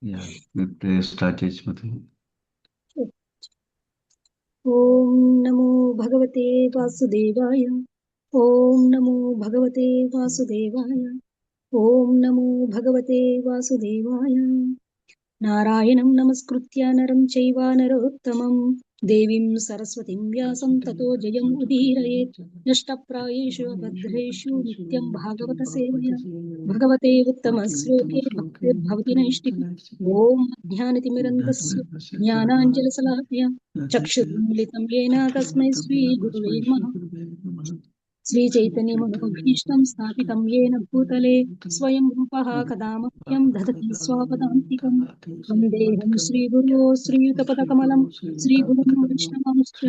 Yeah, we play start Mati. ఓం నమో భగవతే వాసుదేవాయ. ఓం నమో భగవతే వాసుదేవాయ. ఓం నమో భగవతే వాసుదేవాయ. నారాయణం నమస్కృత్య నరం చైవ నరోత్తమం దేవీం సరస్వతిం వ్యాసం తతో జయం ఉదీరయేత్. నష్టప్రాయేషు అభద్రేషు నిత్యం భాగవత సేవయా భగవతే ఉత్తమ శ్లోకే భక్తిర్భవతి నైష్టికి. ఓం అజ్ఞానతిమిరంధస్య జ్ఞానాంజనశలాకయ చక్షురున్మిళితం येन తస్మై శ్రీ గురవే నమః. श्रीचैतन्यमनोभीष्टं स्थापितं येन भूतले स्वयं रूपः कदा मह्यं ददति स्वापदान्तिकम्. वन्देऽहं श्रीगुरो श्रीयुतपदकमलं श्रीगुरुं वैष्णवांश्च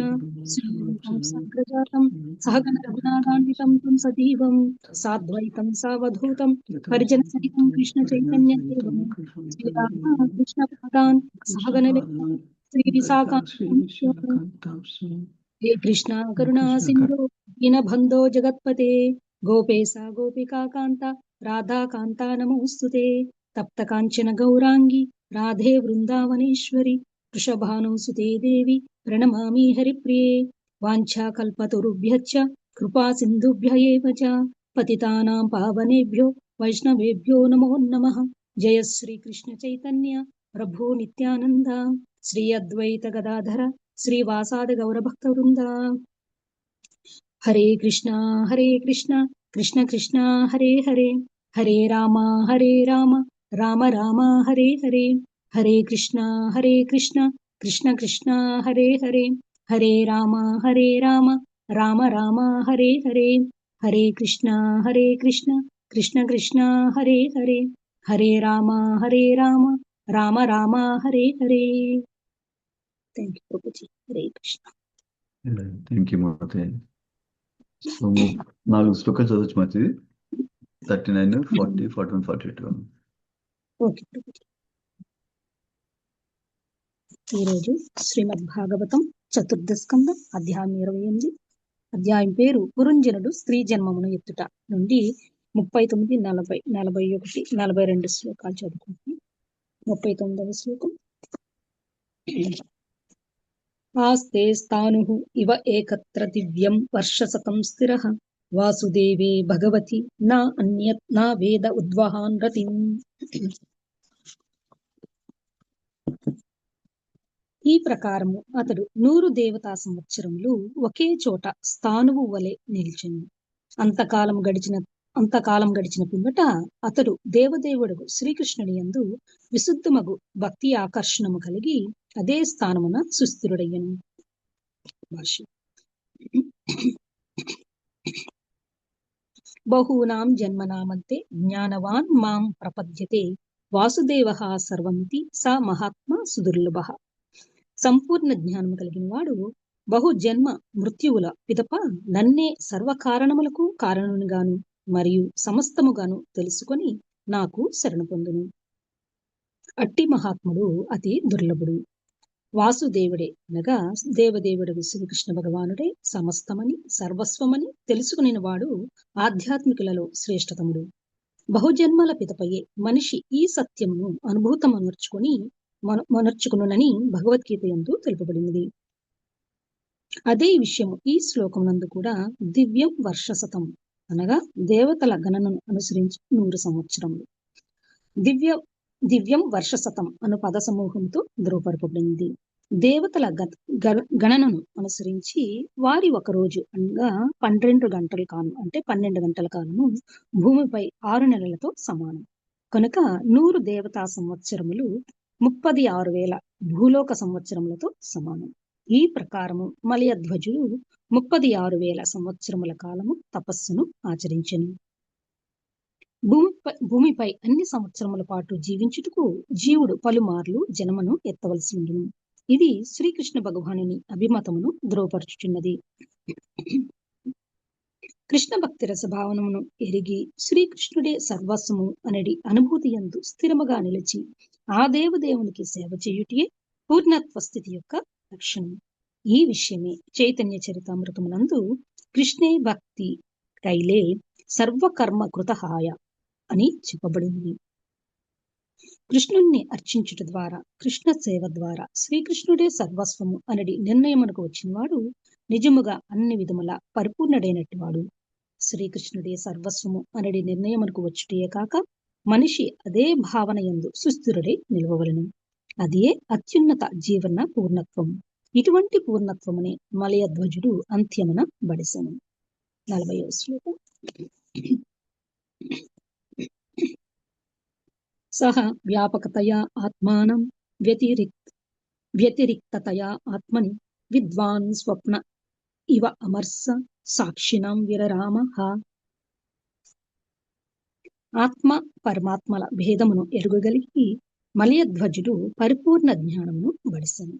श्रीरूपं साग्रजातं सहगण रघुनाथान्वितं तं सजीवं साद्वैतं सावधूतं परिजनसहितं कृष्णचैतन्यदेवं श्रीराधा कृष्णपादान् सहगणलक्ष्मण श्रीविशाखान्वितं हे कृष्णा करुणा सिन्धु दीनबन्धो जगत्पते गोपेशा गोपिका कान्ता राधा कान्ता नमोऽस्तुते तप्त काञ्चन गौराङ्गी राधे वृन्दावनेश्वरि वृषभानुसुते देवी प्रणमामि हरिप्रिये वाञ्छाकल्पतरुभ्यश्च कृपा सिन्धुभ्य एव च पतितानां पावनेभ्यो वैष्णवेभ्यो नमो नमः। जय श्री कृष्ण चैतन्य प्रभु नित्यानन्द श्री अद्वैत गदाधर श्रीवासादि गौरभक्तवृन्द। हरे कृष्णा कृष्ण कृष्ण हरे हरे, हरे राम राम राम हरे हरे, हरे कृष्णा कृष्ण कृष्ण हरे हरे, हरे राम राम राम हरे हरे, हरे कृष्णा कृष्ण कृष्ण हरे हरे, हरे Ram Ram Ram Hare Hare. Thank you Prabhuji. Hare Krishna. Thank you, Mati. So, నాలుగు శ్లోకాలు చదవచ్చు మతి. 39, 40, 41, 42. ఓకే ప్రభుజీ. ఈరోజు శ్రీమద్ భాగవతం చతుర్థ స్కందం అధ్యాయం 28. అధ్యాయం పేరు పురంజనుడు స్త్రీ జన్మమును ఎత్తుట నుండి 39, 40, 41, 42 శ్లోకాలు చదువుకుంటున్నాం. 39వ శ్లోకం. ఆస్తే స్థానుః ఇవ ఏకత్ర దివ్యం వర్షశతం స్థిరః వాసుదేవే భగవతి నా అన్యత్ నా వేద ఉద్వహాన్ రతిం. ఈ ప్రకారము అతడు 100 దేవతా సంవత్సరములు ఒకే చోట స్థానువు వలె నిలిచెను. అంతకాలం గడిచిన పిమ్మట అతడు దేవదేవుడు శ్రీకృష్ణుని యందు విశుద్ధమగు భక్తి ఆకర్షణము కలిగి అదే స్థానమున సుస్థిరుడయ్యను. బహూనాం జన్మనామంతే జ్ఞానవాన్ మాం ప్రపద్యతే వాసుదేవః సర్వమితి సా మహాత్మా సుదుర్లభః. సంపూర్ణ జ్ఞానం కలిగిన వాడు బహు జన్మ మృత్యువుల పిదప నన్నే సర్వకారణములకు కారణునిగాను మరియు సమస్తముగాను తెలుసుకొని నాకు శరణు పొందును. అట్టి మహాత్ముడు అతి దుర్లభుడు. వాసుదేవుడే అనగా దేవదేవుడు శ్రీకృష్ణ భగవానుడే సమస్తమని సర్వస్వమని తెలుసుకుని వాడు ఆధ్యాత్మికులలో శ్రేష్టతముడు. బహుజన్మల పిదపయే మనిషి ఈ సత్యమును అనుభూతమనర్చుకునని భగవద్గీత యందు తెలుపబడినది. అదే విషయము ఈ శ్లోకమునందు కూడా దివ్యం వర్షశతం అనగా దేవతల గణనను అనుసరించి 100 సంవత్సరములు, దివ్యం వర్షశతం అను పద సమూహంతో ధృవపరపబడింది. దేవతల గణనను అనుసరించి వారి ఒక రోజు అనగా 12 గంటల కాలం అంటే 12 గంటల కాలము భూమిపై 6 నెలలతో సమానం కనుక 100 దేవతా సంవత్సరములు 36,000 భూలోక సంవత్సరములతో సమానం. ఈ ప్రకారము మలయధ్వజుడు 36,000 సంవత్సరముల కాలము తపస్సును ఆచరించెను. భూమిపై అన్ని సంవత్సరముల పాటు జీవించుటకు జీవుడు పలుమార్లు జన్మను ఎత్తవలసి ఉండును. ఇది శ్రీకృష్ణ భగవానుని అభిమతమును ధృవపరచుచున్నది. కృష్ణ భక్తి రసభావనమును ఎరిగి శ్రీకృష్ణుడే సర్వస్వము అనేది అనుభూతి యందు స్థిరముగా నిలిచి ఆ దేవదేవునికి సేవ చేయుటే పూర్ణత్వ స్థితి యొక్క లక్షణం. ఈ విషయమే చైతన్య చరితామృతమునందు కృష్ణే భక్తి కైలే సర్వకర్మ కృతహాయ అని చెప్పబడింది. కృష్ణుణ్ణి అర్చించుట ద్వారా, కృష్ణ సేవ ద్వారా శ్రీకృష్ణుడే సర్వస్వము అనడి నిర్ణయమునకు వచ్చినవాడు నిజముగా అన్ని విధముల పరిపూర్ణుడైనట్టు వాడు. శ్రీకృష్ణుడే సర్వస్వము అనడి నిర్ణయమునకు వచ్చుటే కాక మనిషి అదే భావన యందు సుస్థిరుడై నిలవవలను. అదే అత్యున్నత జీవన పూర్ణత్వం. ఇటువంటి పూర్ణత్వమునే మలయధ్వజుడు అంత్యమున బడిసెను. 40వ శ్లోకం. సహ వ్యాపకతయా ఆత్మానం వ్యతిరిక్తతయా ఆత్మని విద్వాన్ స్వప్న ఇవ అమర్స సాక్షిణం విరరామః. ఆత్మ పరమాత్మల భేదమును ఎరుగగలిగి మలయధ్వజుడు పరిపూర్ణ జ్ఞానమును బడిసెను.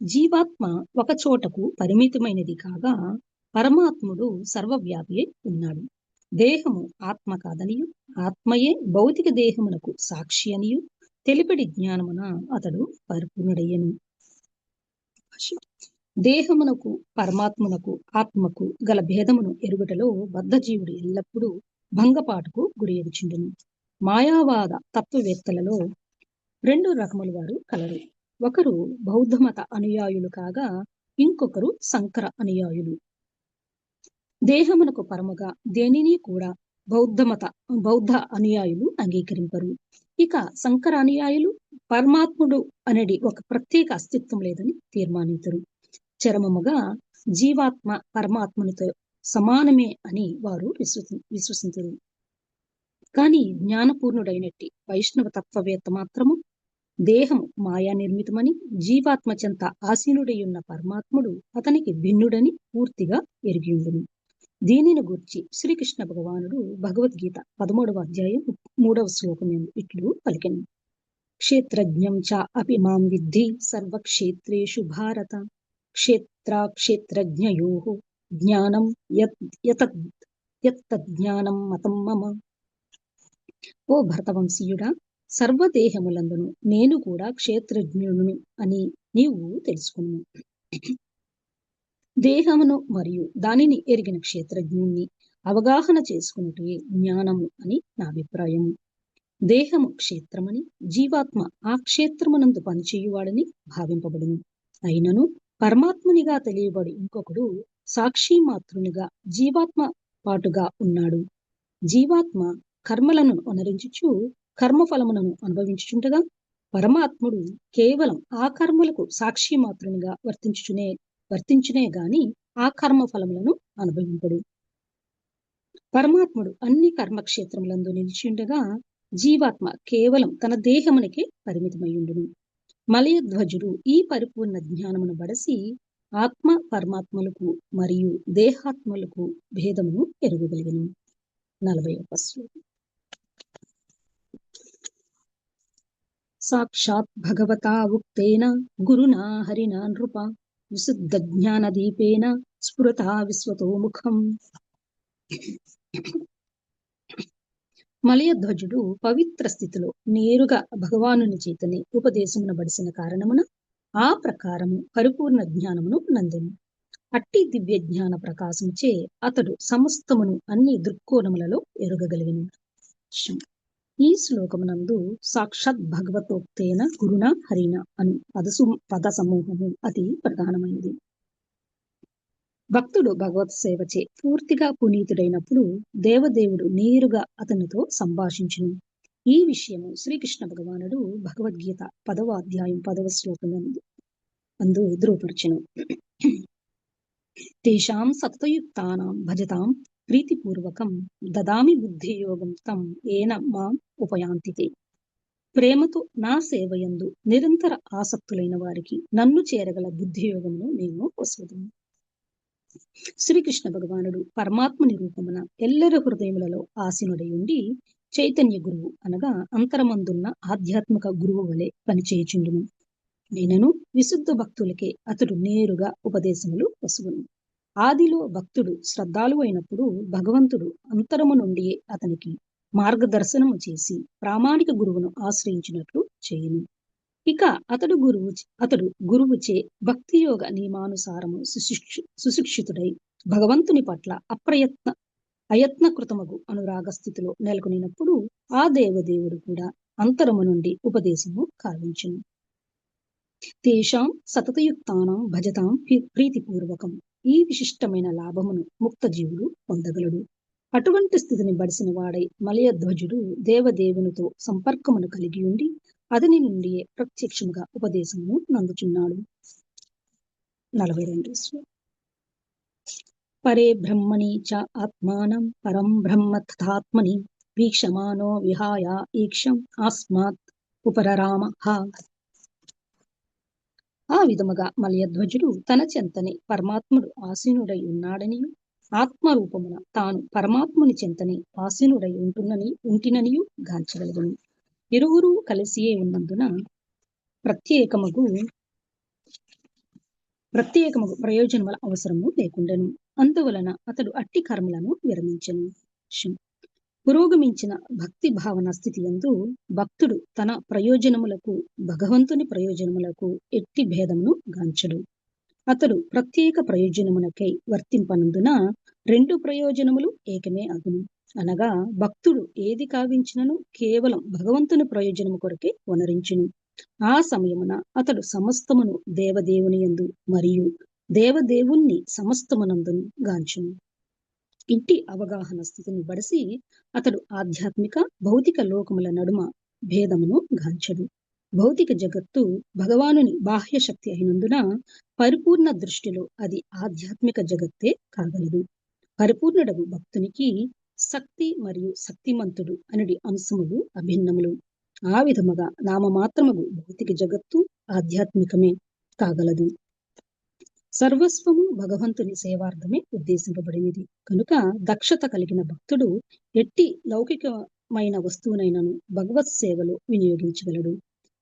జీవాత్మ ఒక చోటకు పరిమితమైనది కాగా పరమాత్ముడు సర్వవ్యాపి ఉన్నాడు. దేహము ఆత్మ కాదనియు, ఆత్మయే భౌతిక దేహమునకు సాక్షి అనియు తెలిపిడి జ్ఞానమున అతడు పరిపూర్ణుడయ్యను. దేహమునకు పరమాత్మనకు ఆత్మకు గల భేదమును ఎరుగుటలో బద్ధజీవుడు ఎల్లప్పుడూ భంగపాటుకు గురి ఎగుచుండును. మాయావాద తత్వవేత్తలలో 2 రకముల వారు కలరు. ఒకరు బౌద్ధమత అనుయాయులు కాగా ఇంకొకరు సంకర అనుయాయులు. దేహమునకు పరముగా దేనిని కూడా బౌద్ధ అనుయాయులు అంగీకరింపరు. ఇక సంకర అనుయాయులు పరమాత్ముడు అనేది ఒక ప్రత్యేక అస్తిత్వం లేదని తీర్మానించరు. చరమముగా జీవాత్మ పరమాత్మనితో సమానమే అని వారు విశ్వసించరు. కానీ జ్ఞానపూర్ణుడైనట్టి వైష్ణవ తత్వవేత్త మాత్రము దేహము మాయా నిర్మితమని, జీవాత్మ చెంత ఆసీనుడై ఉన్న పరమాత్ముడు అతనికి భిన్నుడని పూర్తిగా ఎరిగియుండును. దీనిని గూర్చి శ్రీకృష్ణ భగవానుడు భగవద్గీత 13వ అధ్యాయం 3వ శ్లోకం ఇట్లు పలికెను. క్షేత్రజ్ఞం చ అపి మాం విద్ధి సర్వక్షేత్రేషు భారత క్షేత్రజ్ఞయోః జ్ఞానం యత్తజ్ఞానం మతం మమ. ఓ భరతవంశీయుడా, సర్వదేహములందును నేను కూడా క్షేత్రజ్ఞుడును అని నీవు తెలుసుకును. దేహమును మరియు దానిని ఎరిగిన క్షేత్రజ్ఞుణ్ణి అవగాహన చేసుకున్నటే జ్ఞానము అని నా అభిప్రాయము. దేహము క్షేత్రమని, జీవాత్మ ఆ క్షేత్రమునందు పనిచేయువాడని భావింపబడును. అయినను పరమాత్మనిగా తెలియబడి ఇంకొకడు సాక్షి మాత్రునిగా జీవాత్మ పాటుగా ఉన్నాడు. జీవాత్మ కర్మలను అనుసరించుచు కర్మఫలములను అనుభవించుచుండగా పరమాత్ముడు కేవలం ఆ కర్మలకు సాక్షి మాత్రునిగా వర్తించునే గాని ఆ కర్మ ఫలములను అనుభవింపడు. పరమాత్ముడు అన్ని కర్మక్షేత్రములందు నిలిచిండగా జీవాత్మ కేవలం తన దేహమునికే పరిమితమయ్యుండును. మలయధ్వజుడు ఈ పరిపూర్ణ జ్ఞానమును బడసి ఆత్మ పరమాత్మలకు మరియు దేహాత్మలకు భేదమును ఎరుగగలిగను. 41వ శ్లోకం. సాక్షాత్ భగవతా ఉక్తేన గురునా హరినా నృప విశుద్ధ జ్ఞాన దీపేన స్ఫురతా విశ్వతో ముఖం. మలయధ్వజుడు పవిత్ర స్థితిలో నేరుగా భగవానుని చేతనే ఉపదేశమున బడిసిన కారణమున ఆ ప్రకారము పరిపూర్ణ జ్ఞానమును నందెను. అట్టి దివ్య జ్ఞాన ప్రకాశముచే అతడు సమస్తమును అన్ని దృక్కోణములలో ఎరుగగలిగిన. ఈ శ్లోకమునందు సాక్షాత్ భగవతోక్తేన గురుణ హరిణ అను పద సమూహము అతి ప్రధానమైనది. భక్తుడు భగవత్ సేవచే పూర్తిగా పునీతుడైనప్పుడు దేవదేవుడు నేరుగా అతనితో సంభాషించును. ఈ విషయము శ్రీకృష్ణ భగవానుడు భగవద్గీత 10వ అధ్యాయం 10వ శ్లోకం అందు ధృవపరచును. తేషాం సతతయుక్తానాం భజతాం ప్రీతిపూర్వకం దదామి బుద్ధియోగం తం ఏన మాం ఉపయాంతితే. ప్రేమతో నా సేవయందు నిరంతర ఆసక్తులైన వారికి నన్ను చేరగల బుద్ధియోగమును నేను పొసగుదును. శ్రీకృష్ణ భగవానుడు పరమాత్మని రూపమున ఎల్లరి హృదయములలో ఆసీనుడై ఉండి చైతన్య గురువు అనగా అంతరమందున్న ఆధ్యాత్మిక గురువు వలె పనిచేయుచుండును. నేనను విశుద్ధ భక్తులకే అతడు నేరుగా ఉపదేశములు పొసగును. ఆదిలో భక్తుడు శ్రద్ధాలు అయినప్పుడు భగవంతుడు అంతరము నుండి అతనికి మార్గదర్శనము చేసి ప్రామాణిక గురువును ఆశ్రయించినట్లు చేయును. ఇక అతడు గురువుచే భక్తి యోగ నియమానుసారము సుశిక్షితుడై భగవంతుని పట్ల అయత్నకృతమగు అనురాగ స్థితిలో నెలకొనినప్పుడు ఆ దేవదేవుడు కూడా అంతరము నుండి ఉపదేశము కావించును. తేషాం సతతయుక్తానాం భజతాం ప్రీతిపూర్వకం. ఈ విశిష్టమైన లాభమును ముక్త జీవుడు పొందగలడు. అటువంటి స్థితిని బడిసిన వాడై మలయధ్వజుడు దేవదేవునితో సంపర్కమును కలిగి ఉండి అతని నుండియే ప్రత్యక్షముగా ఉపదేశమును నందుచున్నాడు. 42. పరే బ్రహ్మణి చ ఆత్మానం పరం బ్రహ్మ తథాత్మని వీక్షమానో విహాయ ఈక్షం ఆస్మాత్ ఉపరరామ. ఆ విధముగా మలయధ్వజుడు తన చెంతనే పరమాత్ముడు ఆసీనుడై ఉన్నాడనియు ఆత్మరూపమున తాను పరమాత్ముని చెంతనే ఆసీనుడై ఉంటిననియు గాంచగలగను. ఇరువురు కలిసియే ఉన్నందున ప్రత్యేకమగు ప్రయోజనముల అవసరము లేకుండెను. అందువలన అతడు అట్టి కర్మలను విరమించెను. పురోగమించిన భక్తి భావన స్థితి యందు భక్తుడు తన ప్రయోజనములకు భగవంతుని ప్రయోజనములకు ఎట్టి భేదమును గాంచడు. అతడు ప్రత్యేక ప్రయోజనమునకై వర్తింపనందున రెండు ప్రయోజనములు ఏకమే అగును. అనగా భక్తుడు ఏది కావించినను కేవలం భగవంతుని ప్రయోజనము కొరకే వనరించును. ఆ సమయమున అతడు సమస్తమును దేవదేవుని యందు మరియు దేవదేవుణ్ణి సమస్తమునందును గాంచును. ఇంటి అవగాహన స్థితిని బడిసి అతడు ఆధ్యాత్మిక భౌతిక లోకముల నడుమ భేదమును గాంచడు. భౌతిక జగత్తు భగవానుని బాహ్య శక్తి అయినందున పరిపూర్ణ దృష్టిలో అది ఆధ్యాత్మిక జగత్తే కాగలదు. పరిపూర్ణుడగు భక్తునికి శక్తి మరియు శక్తిమంతుడు అనుడి అంశములు అభిన్నములు. ఆ విధముగా నామమాత్రముగు భౌతిక జగత్తు ఆధ్యాత్మికమే కాగలదు. సర్వస్వము భగవంతుని సేవార్థమే ఉద్దేశింపబడినది కనుక దక్షత కలిగిన భక్తుడు ఎట్టి లౌకికమైన వస్తువునైనను భగవత్ సేవలో వినియోగించగలడు.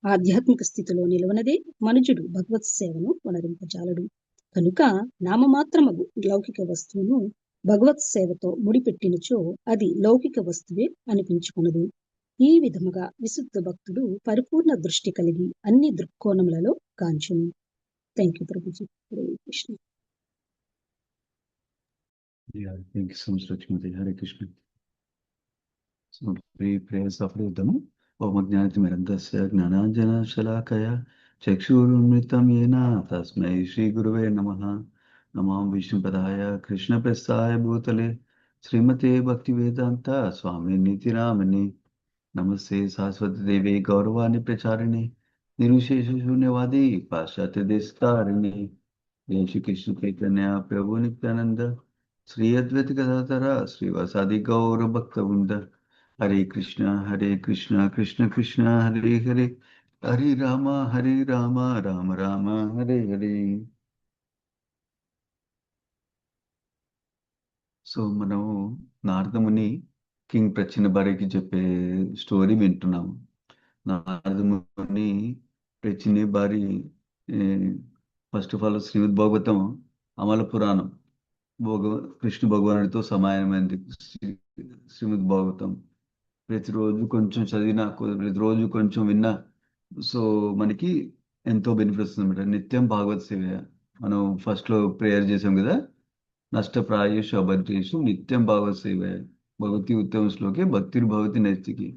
ఆధ్యాత్మిక స్థితిలో నిలవనదే మనుజుడు భగవత్ సేవను వనరింపజాలడు. కనుక నామమాత్రమగు లౌకిక వస్తువును భగవత్ సేవతో ముడిపెట్టినచో అది లౌకిక వస్తువే అనిపించుకొనదు. ఈ విధముగా విశుద్ధ భక్తుడు పరిపూర్ణ దృష్టి కలిగి అన్ని దృక్కోణములలో గాంచును. Thank you Prabhuji. Hare Krishna. Yeah, thank you so much, Lakshmati. Hare Krishna. So, prayers of Rudam. Om Jnanatimirandasya Gnananjana Shalakaya Chakshurumritam Yena Tasmai Shri Guruve Namaha. Namam Vishnupadaya Krishna Prasthaya Bhutale Srimate Bhaktivedanta Swami Nitiramani Namaste Saraswati Devi Gauravani Pracharini Nirushesha Shunyavadi Paschatya Destarini Jai Shri Krishna Chaitanya Prabhu Nityananda Sri Advaita Gadadhara Srivasadi Gaura Bhaktavrinda Hare Krishna Krishna Krishna Hare Hare Hare Rama Rama Rama Hare Hare. So మనం Naradamuni king ప్రచ్చినబారికి చెప్పే story వింటున్నాము. Naradamuni ప్రచ్చినబారి first of all శ్రీమద్ భాగవతం అమల పురాణం కృష్ణ భగవానుడితో సమానమైనది. శ్రీమద్ భాగవతం ప్రతిరోజు కొంచెం చదివినా ప్రతిరోజు కొంచెం విన్నా సో మనకి ఎంతో బెనిఫిట్స్ అనమాట. నిత్యం భాగవత సేవ మనం ఫస్ట్లో ప్రేయర్ చేసాం కదా, నష్టప్రాయేషు అభద్రేషు నిత్యం భాగవత సేవ భగవతి ఉత్తమ శ్లోకే భక్తిర్ భవతి నైతికి.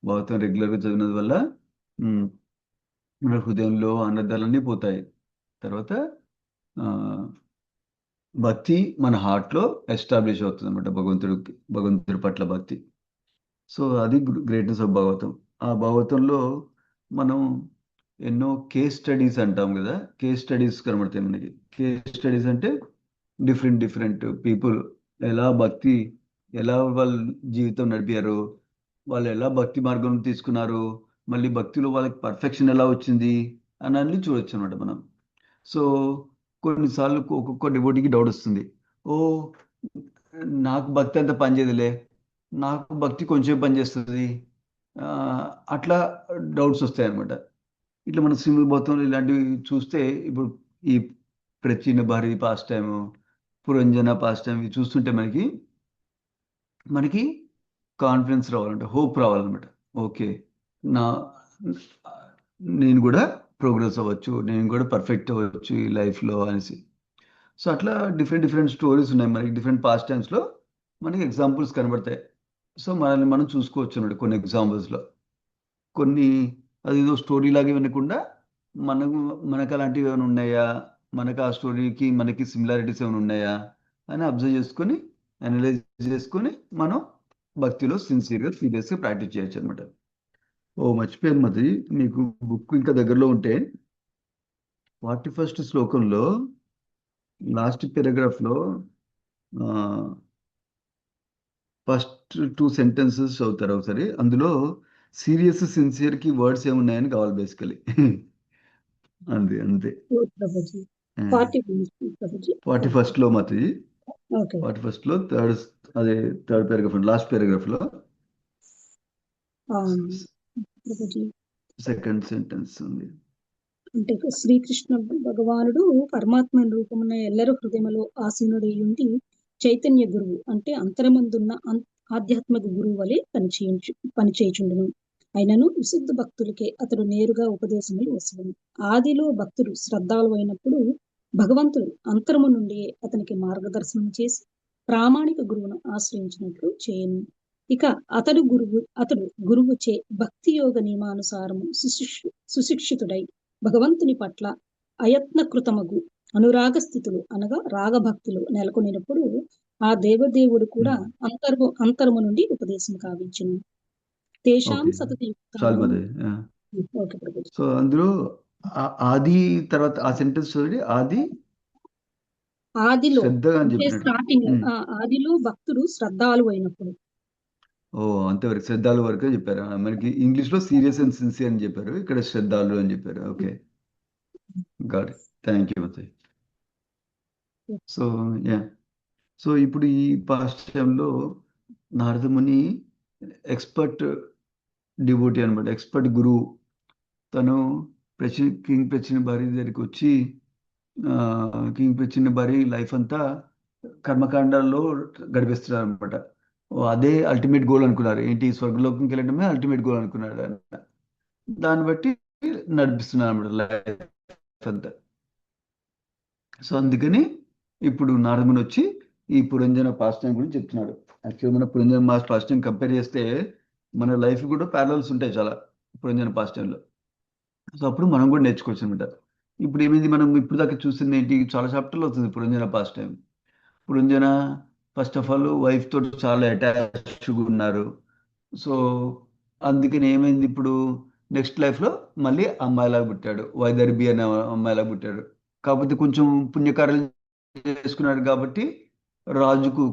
భాగవతం రెగ్యులర్గా చదివినది వల్ల మన హృదయంలో అన్నదాలన్నీ పోతాయి. తర్వాత భక్తి మన హార్ట్లో ఎస్టాబ్లిష్ అవుతుంది అనమాట, భగవంతుడి పట్ల భక్తి. సో అది గ్రేట్నెస్ ఆఫ్ భాగవతం. ఆ భాగవతంలో మనం ఎన్నో కేస్ స్టడీస్ అంటాం కదా, కేస్ స్టడీస్ కనబడతాయి మనకి. కేస్ స్టడీస్ అంటే డిఫరెంట్ పీపుల్ ఎలా వాళ్ళ జీవితం నడిపారు, వాళ్ళు ఎలా భక్తి మార్గం తీసుకున్నారు, మళ్ళీ భక్తిలో వాళ్ళకి పర్ఫెక్షన్ ఎలా వచ్చింది అని అన్ని చూడొచ్చు అనమాట మనం. సో కొన్నిసార్లు ఒక్కొక్క డివోటీకి డౌట్ వస్తుంది, నాకు భక్తి అంతా పనిచేయదులే, నాకు భక్తి కొంచెం పనిచేస్తుంది, అట్లా డౌట్స్ వస్తాయి అనమాట. ఇట్లా మన శ్రీమద్ భాగవతంలో ఇలాంటివి చూస్తే ఇప్పుడు ఈ ప్రచిన భారీ past time, Puranjana past time ఇవి చూస్తుంటే మనకి కాన్ఫిడెన్స్ రావాలంటే, హోప్ రావాలన్నమాట. ఓకే, నేను కూడా ప్రోగ్రెస్ అవ్వచ్చు, నేను కూడా పర్ఫెక్ట్ అవ్వచ్చు ఈ లైఫ్లో అనేసి. సో అట్లా డిఫరెంట్ స్టోరీస్ ఉన్నాయి మనకి. డిఫరెంట్ పాస్ట్ టైమ్స్లో మనకి ఎగ్జాంపుల్స్ కనబడతాయి. సో మనల్ని మనం చూసుకోవచ్చు అన్నమాట కొన్ని ఎగ్జాంపుల్స్లో. కొన్ని అదేదో స్టోరీ లాగా వినకుండా మనకు మనకు అలాంటివి ఏమైనా ఉన్నాయా, మనకు ఆ స్టోరీకి మనకి సిమిలారిటీస్ ఏమైనా ఉన్నాయా అని అబ్జర్వ్ చేసుకొని అనలైజ్ చేసుకొని మనం భక్తిలో సిన్సియర్గా సీరియస్గా ప్రాక్టీస్ చేయొచ్చు అనమాట. ఓ మర్చిపోయాను మది, మీకు బుక్ ఇంకా దగ్గరలో ఉంటే 41st శ్లోకంలో లాస్ట్ పారాగ్రాఫ్లో ఫస్ట్ 2 సెంటెన్సెస్ చదువుతారు ఒకసారి. అందులో సీరియస్ సిన్సియర్కి వర్డ్స్ ఏమున్నాయని కావాలి బేసికలీ. అంతే అంతే. ఓ ప్రభుజీ 40 ప్రభుజీ 41st మతి, ఓకే 41st అదే third paragraph, last పారాగ్రాఫ్లో Prabhuji. Second sentence ఉంది. అంటే శ్రీకృష్ణ భగవానుడు పరమాత్మ రూపమున ఎల్లరి హృదయములో ఆసీనుడయ్యుండి చైతన్య గురువు అంటే అంతరమందున్న ఆధ్యాత్మిక గురువు వలె పనిచేయుచుండును. అయినను విశుద్ధ భక్తులకే అతడు నేరుగా ఉపదేశములు వసలను. ఆదిలో భక్తుడు శ్రద్ధాలు అయినప్పుడు భగవంతుడు అంతరము నుండి అతనికి మార్గదర్శనం చేసి ప్రామాణిక గురువును ఆశ్రయించినట్లు చేయను. ఇక అతడు గురువుచే భక్తి యోగ నియమానుసారము సుశిక్షితుడై భగవంతుని పట్ల అయత్నకృతమగు అనురాగ స్థితులు అనగా రాగభక్తులు నెలకొనినప్పుడు ఆ దేవదేవుడు కూడా అంతరము నుండి ఉపదేశం కావించును. తేషాం ఓకే, సతతి చాలు మది. ఓకే ప్రభుజీ. సో అందులో ఆది తర్వాత ఆ సెంటెన్స్ చదివి ఆది ఆదిలో శ్రద్ధగా అని అంటే చెప్పినట్టు. స్టార్టింగ్ ఆదిలో భక్తుడు శ్రద్ధాలు అయినప్పుడు. ఓ అంతవరకు శ్రద్ధాలు వరకే చెప్పారు. మనకి ఇంగ్లీష్లో సీరియస్ అండ్ సిన్సియర్ అని చెప్పారు, ఇక్కడ శ్రద్ధాలు అని చెప్పారు. ఓకే, గాడ్, థ్యాంక్ యూ మతి. సో యా, సో ఇప్పుడు ఈ పాశ్చర్యంలో నారదముని ఎక్స్పర్ట్ డివోటీ అనమాట, ఎక్స్పర్ట్ గురువు. తను కింగ్ ప్రచిన భార్య దగ్గరికి వచ్చి కింగ్ ప్రచిన భార్య లైఫ్ అంతా కర్మకాండాల్లో గడిపిస్తున్నారు అనమాట. అదే అల్టిమేట్ గోల్ అనుకున్నారు, ఏంటి స్వర్గలోకంకి వెళ్ళడమే అల్టిమేట్ గోల్ అనుకున్నాడు ఆయన. దాన్ని బట్టి నడిపిస్తున్నారు అనమాట లైఫ్ అంతా. సో అందుకని ఇప్పుడు నారదముని వచ్చి ఈ పురంజన పాస్టైం గురించి చెప్తున్నాడు. యాక్చువల్గా మన పురంజన పాస్టైం కంపేర్ చేస్తే మన లైఫ్ కూడా ప్యారలల్స్ ఉంటాయి చాలా పురంజన పాస్టైంలో. సో అప్పుడు మనం కూడా నేర్చుకోవచ్చు అనమాట. ఇప్పుడు ఏమైంది, మనం ఇప్పుడు దాకా చూసింది ఏంటి, చాలా చాప్టర్లు అవుతుంది Puranjana పాస్టైం. Puranjana first of all wife తోటి చాలా అటాచ్గా ఉన్నారు. సో అందుకని ఏమైంది, ఇప్పుడు నెక్స్ట్ లైఫ్లో మళ్ళీ అమ్మాయిలాగా పుట్టాడు, వైదర్భి అనే అమ్మాయిలాగా పుట్టాడు. కాకపోతే కొంచెం పుణ్యకార్యాలు చేసుకున్నాడు కాబట్టి రాజుకు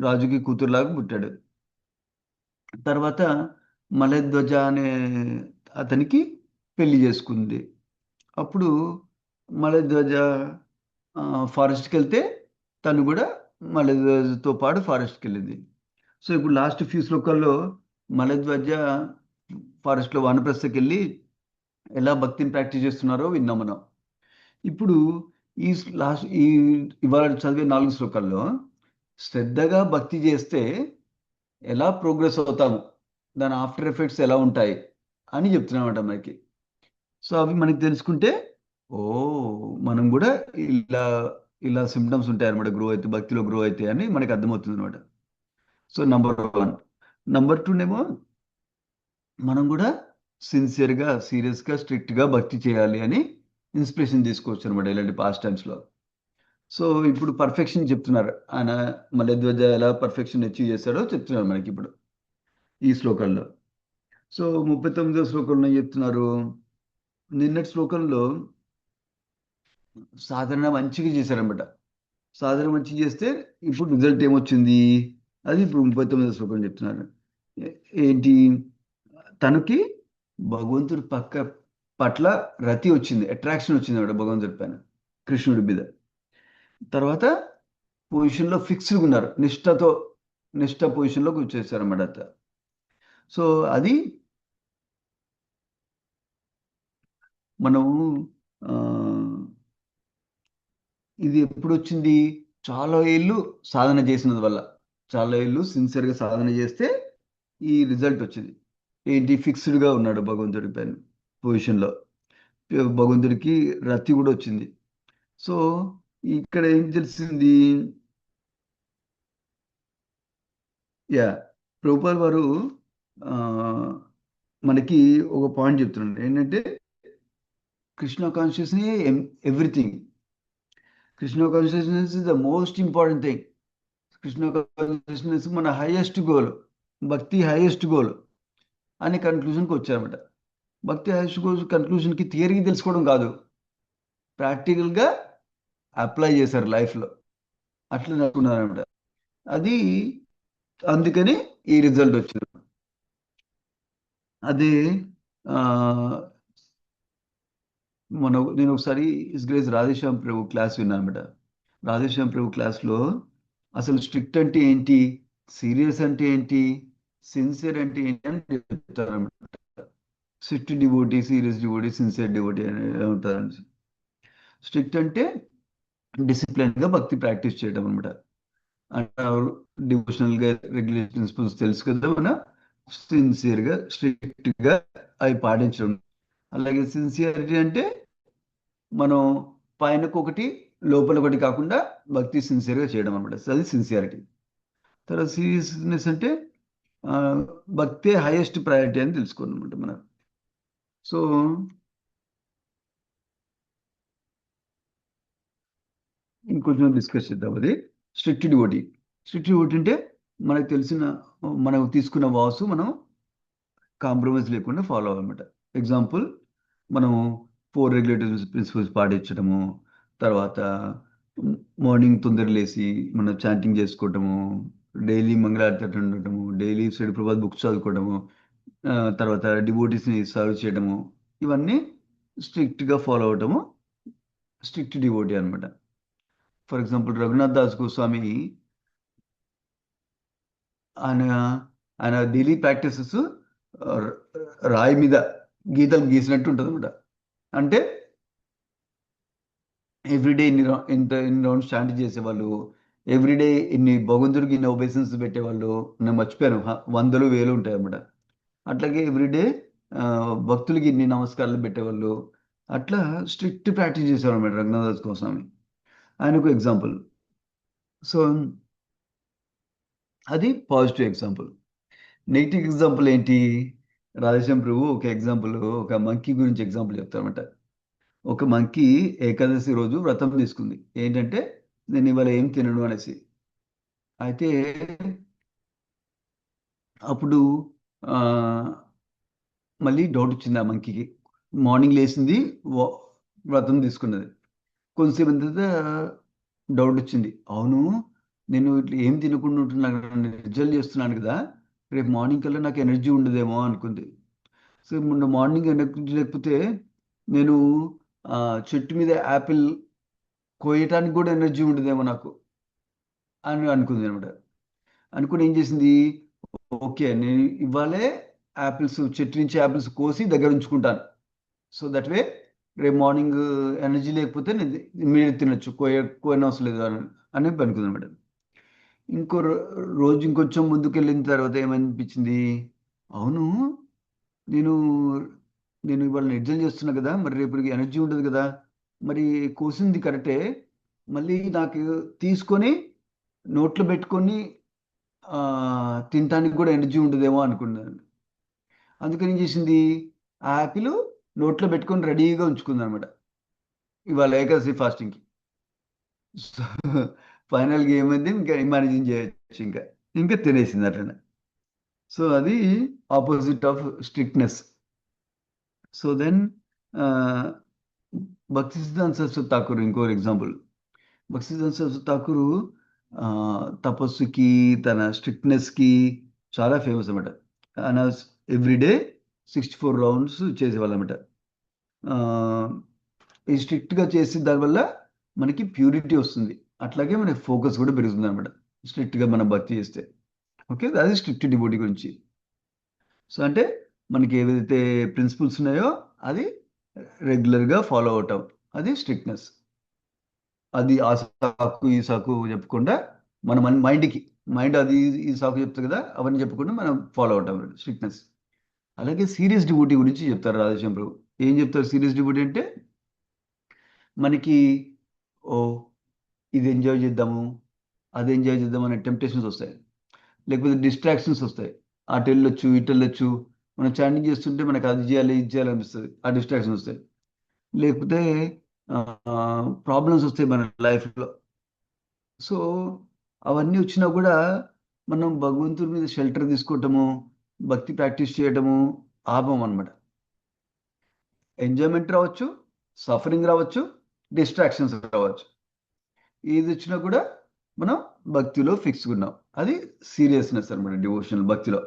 రాజుకి కూతురులాగా పుట్టాడు. తర్వాత మలధ్వజ అనే అతనికి పెళ్లి చేసుకుంది. అప్పుడు మలధ్వజ ఫారెస్ట్కి వెళ్తే తను కూడా మలధ్వజతో పాటు ఫారెస్ట్కి వెళ్ళింది. సో ఇప్పుడు లాస్ట్ ఫ్యూ శ్లోకాల్లో మలధ్వజ ఫారెస్ట్లో వానప్రస్థకి వెళ్ళి ఎలా భక్తిని ప్రాక్టీస్ చేస్తున్నారో విన్నాం మనం. ఇప్పుడు ఇవాళ చదివే 4 శ్లోకాల్లో శ్రద్ధగా భక్తి చేస్తే ఎలా ప్రోగ్రెస్ అవుతాము, దాని ఆఫ్టర్ ఎఫెక్ట్స్ ఎలా ఉంటాయి అని చెప్తున్నామట మనకి. సో అవి మనకి తెలుసుకుంటే ఓ మనం కూడా ఇలా ఇలా సిమ్టమ్స్ ఉంటాయి అనమాట, భక్తిలో గ్రో అయితే అని మనకి అర్థమవుతుంది అనమాట. So number 1. నంబర్ 2 మనం కూడా సిన్సియర్గా సీరియస్గా స్ట్రిక్ట్గా భక్తి చేయాలి అని ఇన్స్పిరేషన్ తీసుకోవచ్చు అనమాట ఇలాంటి పాస్ట్ టైమ్స్లో. సో ఇప్పుడు పర్ఫెక్షన్ చెప్తున్నారు ఆయన, మలధ్వజ ఎలా పర్ఫెక్షన్ అచీవ్ చేశాడో చెప్తున్నారు మనకి ఇప్పుడు ఈ శ్లోకంలో. సో 39వ శ్లోకంలో చెప్తున్నారు, నిన్నటి శ్లోకంలో సాధన మంచిగా చేశారనమాట. సాధన మంచిగా చేస్తే ఇప్పుడు రిజల్ట్ ఏమొచ్చింది, అది ఇప్పుడు 39వ శ్లోకం చెప్తున్నారు. ఏంటి, తనకి భగవంతుడి పట్ల రతి వచ్చింది, అట్రాక్షన్ వచ్చింది అన్నమాట భగవంతుడి పైన, కృష్ణుడి మీద. తర్వాత పొజిషన్లో ఫిక్స్డ్గా ఉన్నారు, నిష్ఠ పొజిషన్లోకి వచ్చేసారన్నమాట. సో అది మనము ఇది ఎప్పుడు వచ్చింది, చాలా ఏళ్ళు సాధన చేసినందు వల్ల, చాలా ఏళ్ళు సిన్సియర్గా సాధన చేస్తే ఈ రిజల్ట్ వచ్చింది. ఏంటి, ఫిక్స్డ్గా ఉన్నాడు భగవంతుడి పైన పొజిషన్లో, భగవంతుడికి రతి కూడా వచ్చింది. సో ఇక్కడ ఏం తెలిసింది, ప్రభుపాల్ వారు మనకి ఒక పాయింట్ చెప్తున్నాను ఏంటంటే Krishna consciousness everything. Krishna consciousness is the most important thing. Krishna consciousness మన హైయెస్ట్ గోల్, భక్తి హైయెస్ట్ గోల్ అనే కన్క్లూజన్కి వచ్చారన్నమాట. భక్తి హైయెస్ట్ గోల్ కన్క్లూజన్కి థియరీ తెలుసుకోవడం కాదు, ప్రాక్టికల్గా అప్లై చేశారు లైఫ్లో. అట్లా నడుచుకున్నారన్నమాట. అది అందుకని ఈ రిజల్ట్ వచ్చింది. అదే ఆ, నేను ఒకసారి his grace Radheshyam Prabhu class విన్నాను అనమాట. రాధేశ్యామ్ ప్రభు క్లాస్లో అసలు స్ట్రిక్ట్ అంటే ఏంటి, సీరియస్ అంటే ఏంటి, సిన్సియర్ అంటే ఏంటి అని చెప్తారన్నమాట. Strict devotee, serious devotee, sincere devotee అని ఉంటారు. స్ట్రిక్ట్ అంటే డిసిప్లిన్గా భక్తి ప్రాక్టీస్ చేయడం అనమాట. డివోషనల్గా రెగ్యులేషన్ ప్రిన్సిపల్స్ తెలుసు కదా, మన సిన్సియర్గా స్ట్రిక్ట్గా అవి పాటించడం. అలాగే సిన్సియారిటీ అంటే మనం పైనకు ఒకటి లోపల ఒకటి కాకుండా భక్తి సిన్సియర్గా చేయడం అనమాట. అది సిన్సియారిటీ. తర్వాత సీరియస్నెస్ అంటే ఆ, భక్తే హైయెస్ట్ ప్రయారిటీ అని తెలుసుకోండి అనమాట మనం. సో ఇంకొంచెం డిస్కస్ చేద్దాం. అది స్ట్రిక్ట్ డివోటీ. స్ట్రిక్ట్ డివోటీ అంటే మనకు తెలిసిన, మనం తీసుకున్న వాసు మనం కాంప్రమైజ్ లేకుండా ఫాలో అవ్వాలన్నమాట. ఎగ్జాంపుల్, మనం 4 రెగ్యులేటరీ ప్రిన్సిపల్స్ పాటించడము, తర్వాత మార్నింగ్ తొందర లేసి మనం చాంటింగ్ చేసుకోవటము, డైలీ మంగళారతి ఉండటము, డైలీ శ్రీ ప్రభాత్ బుక్స్ చదువుకోవడము, తర్వాత డివోటీస్ని సర్వ్ చేయడము, ఇవన్నీ స్ట్రిక్ట్గా ఫాలో అవటము స్ట్రిక్ట్ డివోటీ అనమాట. ఫర్ ఎగ్జాంపుల్ రఘునాథ్ దాస్ గోస్వామి, ఆయన ఆయన డైలీ ప్రాక్టీసెస్ రాయి మీద గీతలు గీసినట్టు ఉంటుంది అనమాట. అంటే ఎవ్రీడే ఇన్ని రౌండ్స్ చాంట్ చేసేవాళ్ళు, ఎవ్రీడే ఇన్ని భగవంతుడికి ఇన్ని ఒబేసన్స్ పెట్టేవాళ్ళు. నేను మర్చిపోయాను, వందలు వేలు ఉంటాయి అన్నమాట. అట్లాగే ఎవ్రీడే భక్తులకి ఇన్ని నమస్కారాలు పెట్టేవాళ్ళు. అట్లా స్ట్రిక్ట్ ప్రాక్టీస్ చేసేవాళ్ళు అన్నమాట రఘునాథ్ గోస్వామి. ఆయనకు ఎగ్జాంపుల్. సో అది పాజిటివ్ ఎగ్జాంపుల్. నెగిటివ్ ఎగ్జాంపుల్ ఏంటి, రాధేశ్యామ్ ప్రభు ఒక ఎగ్జాంపుల్, ఒక మంకీ గురించి ఎగ్జాంపుల్ చెప్తారన్నమాట. ఒక మంకీ ఏకాదశి రోజు వ్రతం తీసుకుంది. ఏంటంటే నేను ఇవాళ ఏం తినను అనేసి. అయితే అప్పుడు ఆ, మళ్ళీ డౌట్ వచ్చింది ఆ మంకీకి. మార్నింగ్ లేచింది, వ్రతం తీసుకున్నది. కొంతసేపు తర్వాత డౌట్ వచ్చింది, అవును నేను ఇట్లా ఏం తినకుండా ఉంటున్నాను, రిజల్ట్ చేస్తున్నాను కదా, రేపు మార్నింగ్ కల్లా నాకు ఎనర్జీ ఉండదేమో అనుకుంది. సో మొన్న మార్నింగ్ ఎనర్జీ లేకపోతే నేను ఆ, చెట్టు మీద యాపిల్ కోయటానికి కూడా ఎనర్జీ ఉండదేమో నాకు అని అనుకుంది అనమాట. అనుకుని ఏం చేసింది, ఓకే నేను ఇవాళే యాపిల్స్, చెట్టు నుంచి యాపిల్స్ కోసి దగ్గర ఉంచుకుంటాను. సో దట్ వే రేపు మార్నింగ్ ఎనర్జీ లేకపోతే నేను ఇమ్మీడియట్ తినొచ్చు, కోయన అవసరం లేదు అని అనుకుంది అనమాట. ఇంకో రోజు ఇంకొంచెం ముందుకు వెళ్ళిన తర్వాత ఏమనిపించింది, అవును నేను నేను ఇవాళ నిర్జల్ చేస్తున్నా కదా, మరి రేపటికి ఎనర్జీ ఉంటుంది కదా, మరి కోసింది కరెక్టే, మళ్ళీ నాకు తీసుకొని నోట్లో పెట్టుకొని ఆ, తినటానికి కూడా ఎనర్జీ ఉంటుందేమో అనుకున్నాను. అందుకని ఏం చేసింది, ఆ యాపిల్ నోట్లో పెట్టుకొని రెడీగా ఉంచుకుంది అనమాట ఇవాళ ఏకాదశి ఫాస్టింగ్కి. సో ఫైనల్గా ఏమైంది, ఇంకా ఇమాజిన్ చేయొచ్చు, ఇంకా ఇంకా తినేసింది అట్లనే. సో అది opposite of strictness. So then Bhakti Siddhanta Saraswati Thakur ఇంకో ఎగ్జాంపుల్. భక్తి సిద్ధాంత సరస్వతి ఠాకూర్ ఆ, తపస్సుకి, తన స్ట్రిక్ట్నెస్కి చాలా ఫేమస్ అనమాట. ఆయన ఎవ్రీడే 64 రౌండ్స్ చేసేవాళ్ళు అనమాట. ఈ స్ట్రిక్ట్గా చేసి దానివల్ల మనకి ప్యూరిటీ వస్తుంది, అట్లాగే మనకి ఫోకస్ కూడా పెరుగుతుంది అనమాట స్ట్రిక్ట్గా మనం భక్తి చేస్తే. ఓకే, అది స్ట్రిక్ట్ డివోటీ గురించి. సో అంటే మనకి ఏవైతే ప్రిన్సిపల్స్ ఉన్నాయో అది రెగ్యులర్గా ఫాలో అవటం, అది స్ట్రిక్ట్నెస్. అది ఆ సాకు ఈ సాకు చెప్పకుండా మన మైండ్కి, మైండ్ అది ఈ సాకు చెప్తుంది కదా, అవన్నీ చెప్పకుండా మనం ఫాలో అవటం స్ట్రిక్ట్నెస్. అలాగే సీరియస్ డివోటీ గురించి చెప్తారు రాధేశ్యామ్ ప్రభు. ఏం చెప్తారు సీరియస్ డివోటీ అంటే, మనకి ఓ ఇది ఎంజాయ్ చేద్దాము, అది ఎంజాయ్ చేద్దాం అనే టెంప్టేషన్స్ వస్తాయి, లేకపోతే డిస్ట్రాక్షన్స్ వస్తాయి. అటు వెళ్ళొచ్చు ఇటు వెళ్ళొచ్చు, మనం చాటింగ్ చేస్తుంటే మనకు అది చేయాలి ఇది చేయాలి అనిపిస్తుంది, ఆ డిస్ట్రాక్షన్ వస్తాయి. లేకపోతే ప్రాబ్లమ్స్ వస్తాయి మన లైఫ్లో. సో అవన్నీ వచ్చినా కూడా మనం భగవంతుడి మీద షెల్టర్ తీసుకోవటము, భక్తి ప్రాక్టీస్ చేయటము ఆపం అనమాట. ఎంజాయ్మెంట్ రావచ్చు, సఫరింగ్ రావచ్చు, డిస్ట్రాక్షన్స్ రావచ్చు. ఏది వచ్చినా కూడా మనం భక్తిలో ఫిక్స్గా ఉన్నాం. అది సీరియస్నెస్ అనమాట డివోషనల్ భక్తిలో.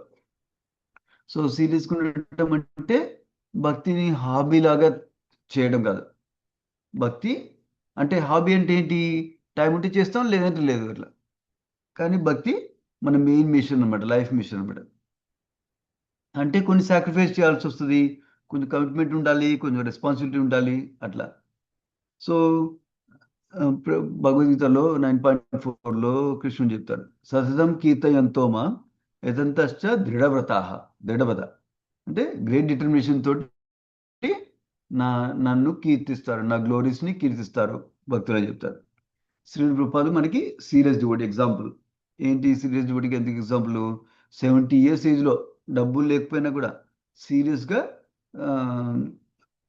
సో సీరియస్గా ఉండటం అంటే భక్తిని హాబీ లాగా చేయడం కాదు. భక్తి అంటే హాబీ అంటే ఏంటి, టైం ఉంటే చేస్తాం లేదంటే లేదు అట్లా. కానీ భక్తి మన మెయిన్ మిషన్ అనమాట, లైఫ్ మిషన్ అనమాట. అంటే కొన్ని సాక్రిఫైస్ చేయాల్సి వస్తుంది, కొంచెం కమిట్మెంట్ ఉండాలి, కొంచెం రెస్పాన్సిబిలిటీ ఉండాలి అట్లా. సో భగవద్గీతలో 9.4లో కృష్ణుడు చెప్తారు, సతతం కీర్తయంతోమా యతంతశ్చ దృఢవ్రతాః. దృఢవ్రత అంటే గ్రేట్ డిటర్మినేషన్ తోటి నన్ను కీర్తిస్తారు, నా గ్లోరీస్ని కీర్తిస్తారు భక్తులు చెప్తారు. శ్రీ రూపాలు మనకి సీరియస్ డివోటీ ఎగ్జాంపుల్. ఏంటి సీరియస్ డివోటీకి ఎందుకు ఎగ్జాంపుల్? 70 years ఏజ్లో డబ్బులు లేకపోయినా కూడా సీరియస్గా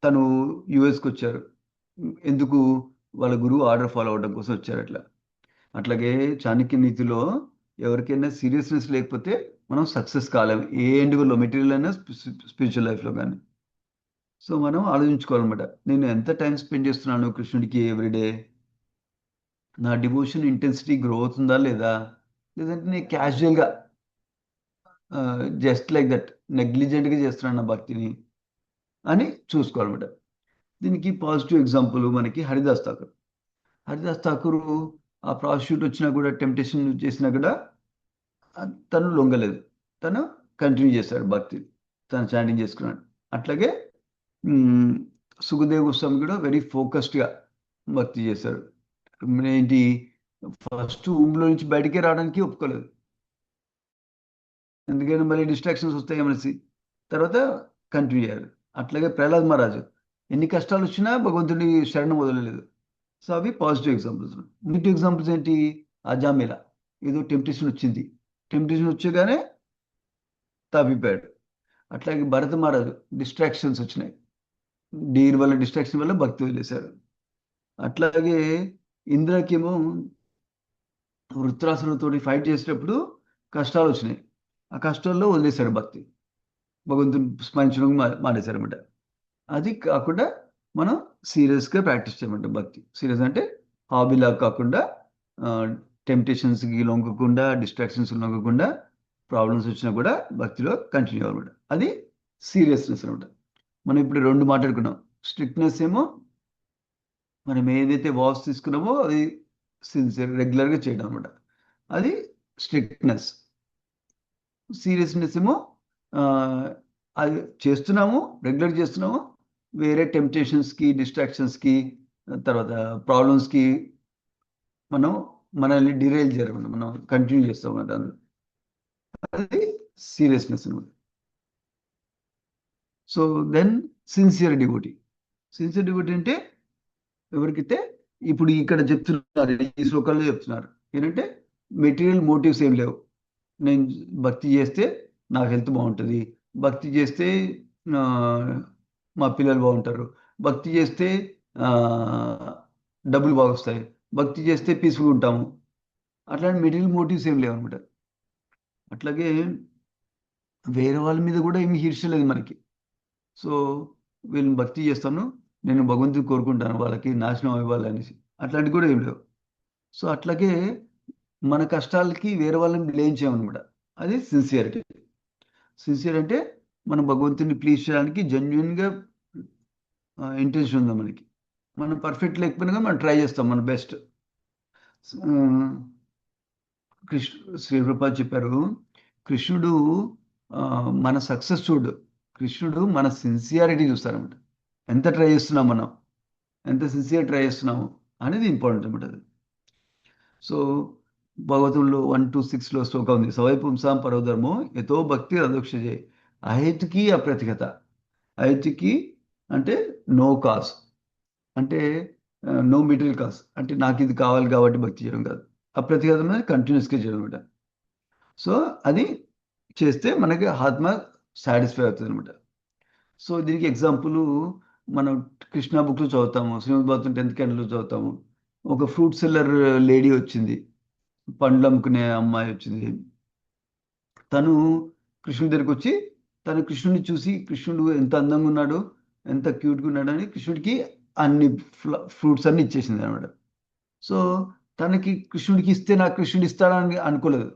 తను యుఎస్కి వచ్చారు. ఎందుకు? వాళ్ళ గురువు ఆర్డర్ ఫాలో అవడం కోసం వచ్చారు అట్లా. అట్లాగే చాణక్య నీతిలో ఎవరికైనా సీరియస్నెస్ లేకపోతే మనం సక్సెస్ కాలేము, ఏ ఎండుగులో మెటీరియల్ అయినా స్పిరిచువల్ లైఫ్లో కానీ. సో మనం ఆలోచించుకోవాలన్నమాట, నేను ఎంత టైం స్పెండ్ చేస్తున్నాను కృష్ణుడికి ఎవ్రీడే, నా డివోషన్ ఇంటెన్సిటీ గ్రో అవుతుందా లేదా, లేదంటే నేను క్యాజువల్గా జస్ట్ లైక్ దట్ నెగ్లిజెంట్గా చేస్తున్నాను నా భక్తిని అని చూసుకోవాలన్నమాట. దీనికి పాజిటివ్ ఎగ్జాంపుల్ మనకి హరిదాస్ ఠాకూర్. హరిదాస్ ఠాకూర్ ఆ ప్రాస్టిట్యూట్ వచ్చినా కూడా, టెంప్టేషన్ చేసినా కూడా తను లొంగలేదు, తను కంటిన్యూ చేశాడు భక్తి, తను చాంటింగ్ చేసుకున్నాడు. అట్లాగే సుఖదేవ్ గోస్వామి కూడా వెరీ ఫోకస్డ్గా భక్తి చేశారు. ఏంటి, ఫస్ట్ ఊంలో నుంచి బయటికే రావడానికి ఒప్పుకోలేదు, ఎందుకంటే మళ్ళీ డిస్ట్రాక్షన్స్ వస్తాయి అనేసి. తర్వాత కంటిన్యూ అయ్యారు. అట్లాగే ప్రహ్లాద్ మహారాజు ఎన్ని కష్టాలు వచ్చినా భగవంతుడి శరణం వదలలేదు. సో అవి పాజిటివ్ ఎగ్జాంపుల్స్. నెగిటివ్ ఎగ్జాంపుల్స్ ఏంటి? అజామిల ఏదో టెంప్టేషన్ వచ్చింది, టెంప్టేషన్ వచ్చగానే తప్పిపోయాడు. అట్లాగే భరత మహారాజు డిస్ట్రాక్షన్స్ వచ్చినాయి, డీర్ వల్ల డిస్ట్రాక్షన్ వల్ల భక్తి వదిలేశారు. అట్లాగే ఇంద్రకేమో వృత్రాసులతో ఫైట్ చేసేటప్పుడు కష్టాలు వచ్చినాయి, ఆ కష్టాల్లో వదిలేశారు భక్తి, భగవంతుని స్మరించడం మానేశారు అనమాట. అది కాకుండా మనం సీరియస్గా ప్రాక్టీస్ చేయమంట భక్తి. సీరియస్ అంటే హాబీలా కాకుండా, టెంప్టేషన్స్కి లొంగకుండా, డిస్ట్రాక్షన్స్ లొంగకుండా, ప్రాబ్లమ్స్ వచ్చినా కూడా భక్తిలో కంటిన్యూ అవ్వమాట. అది సీరియస్నెస్ అనమాట. మనం ఇప్పుడు రెండు మాట్లాడుకున్నాం. స్ట్రిక్ట్నెస్ ఏమో మనం ఏదైతే వాస్ తీసుకున్నామో అది సిన్సియర్ రెగ్యులర్గా చేయడం అనమాట, అది స్ట్రిక్ట్నెస్. సీరియస్నెస్ ఏమో అది చేస్తున్నాము, రెగ్యులర్ చేస్తున్నాము, వేరే టెంప్టేషన్స్కి, డిస్ట్రాక్షన్స్కి, తర్వాత ప్రాబ్లమ్స్కి మనం మనల్ని డిరైల్ చేయడం, మనం కంటిన్యూ చేస్తాం అన్నమాట. అది సీరియస్నెస్ అనమాట. So then sincere devotee. Sincere devotee అంటే ఎవరికైతే ఇప్పుడు ఇక్కడ చెప్తున్నారు, ఈ శ్లోకాల్లో చెప్తున్నారు ఏంటంటే మెటీరియల్ మోటివ్స్ ఏం లేవు. నేను భక్తి చేస్తే నా హెల్త్ బాగుంటుంది, భక్తి చేస్తే మా పిల్లలు బాగుంటారు, భక్తి చేస్తే డబ్బులు బాగా వస్తాయి, భక్తి చేస్తే పీస్ఫుల్గా ఉంటాము, అట్లాంటి మెటీరియల్ మోటివ్స్ ఏం లేవు అనమాట. అట్లాగే వేరే వాళ్ళ మీద కూడా ఏమి ఈర్ష్య లేదు మనకి. సో వీళ్ళని భక్తి చేస్తాను, నేను భగవంతుని కోరుకుంటాను వాళ్ళకి నాశనం ఇవ్వాలనేసి, అట్లాంటివి కూడా ఏం లేవు. సో అట్లాగే మన కష్టాలకి వేరే వాళ్ళని బ్లేమ్ చేయమన్నమాట. అది సిన్సియరిటీ. సిన్సియర్ అంటే మనం భగవంతుని ప్లీజ్ చేయడానికి జెన్యున్గా ఇంటెన్షన్ ఉందా మనకి. మనం పర్ఫెక్ట్ లేకపోయినా మనం ట్రై చేస్తాం మన బెస్ట్. శ్రీ రూపాలు చెప్పారు, కృష్ణుడు మన సక్సెస్ చూడు, కృష్ణుడు మన సిన్సియారిటీ చూస్తారన్నమాట. ఎంత ట్రై చేస్తున్నాం మనం, ఎంత సిన్సియర్ ట్రై చేస్తున్నాము అనేది ఇంపార్టెంట్ అనమాట. అది సో భగవతంలో 1-6లో శ్లోకం ఉంది, సవై పుంసాం పరోధర్మో యతో భక్తి అదోక్షజే అహేతుకి అప్రతిహత. అహేతుకి అంటే నో కాజ్, అంటే నో మెటీరియల్ కాజ్, అంటే నాకు ఇది కావాలి కాబట్టి భక్తి చేయడం కాదు. అప్రతిహతం అనేది కంటిన్యూస్గా చేయడం అనమాట. సో అది చేస్తే మనకి ఆత్మ సాటిస్ఫై అవుతుంది అనమాట. సో దీనికి ఎగ్జాంపుల్ మనం కృష్ణ బుక్లో చదువుతాము, శ్రీమద్ భాగవతం 10th క్యాండిల్లో చదువుతాము. ఒక ఫ్రూట్ సెల్లర్ లేడీ వచ్చింది, పండ్లు అమ్ముకునే అమ్మాయి వచ్చింది. తను కృష్ణుడి దగ్గరికి వచ్చి తను కృష్ణుడిని చూసి కృష్ణుడు ఎంత అందంగా ఉన్నాడు, ఎంత క్యూట్గా ఉన్నాడు అని కృష్ణుడికి అన్ని ఫ్రూట్స్ అన్ని ఇచ్చేసింది అనమాట. సో తనకి కృష్ణుడికి ఇస్తే నాకు కృష్ణుడు ఇస్తాడని అనుకోలేదు,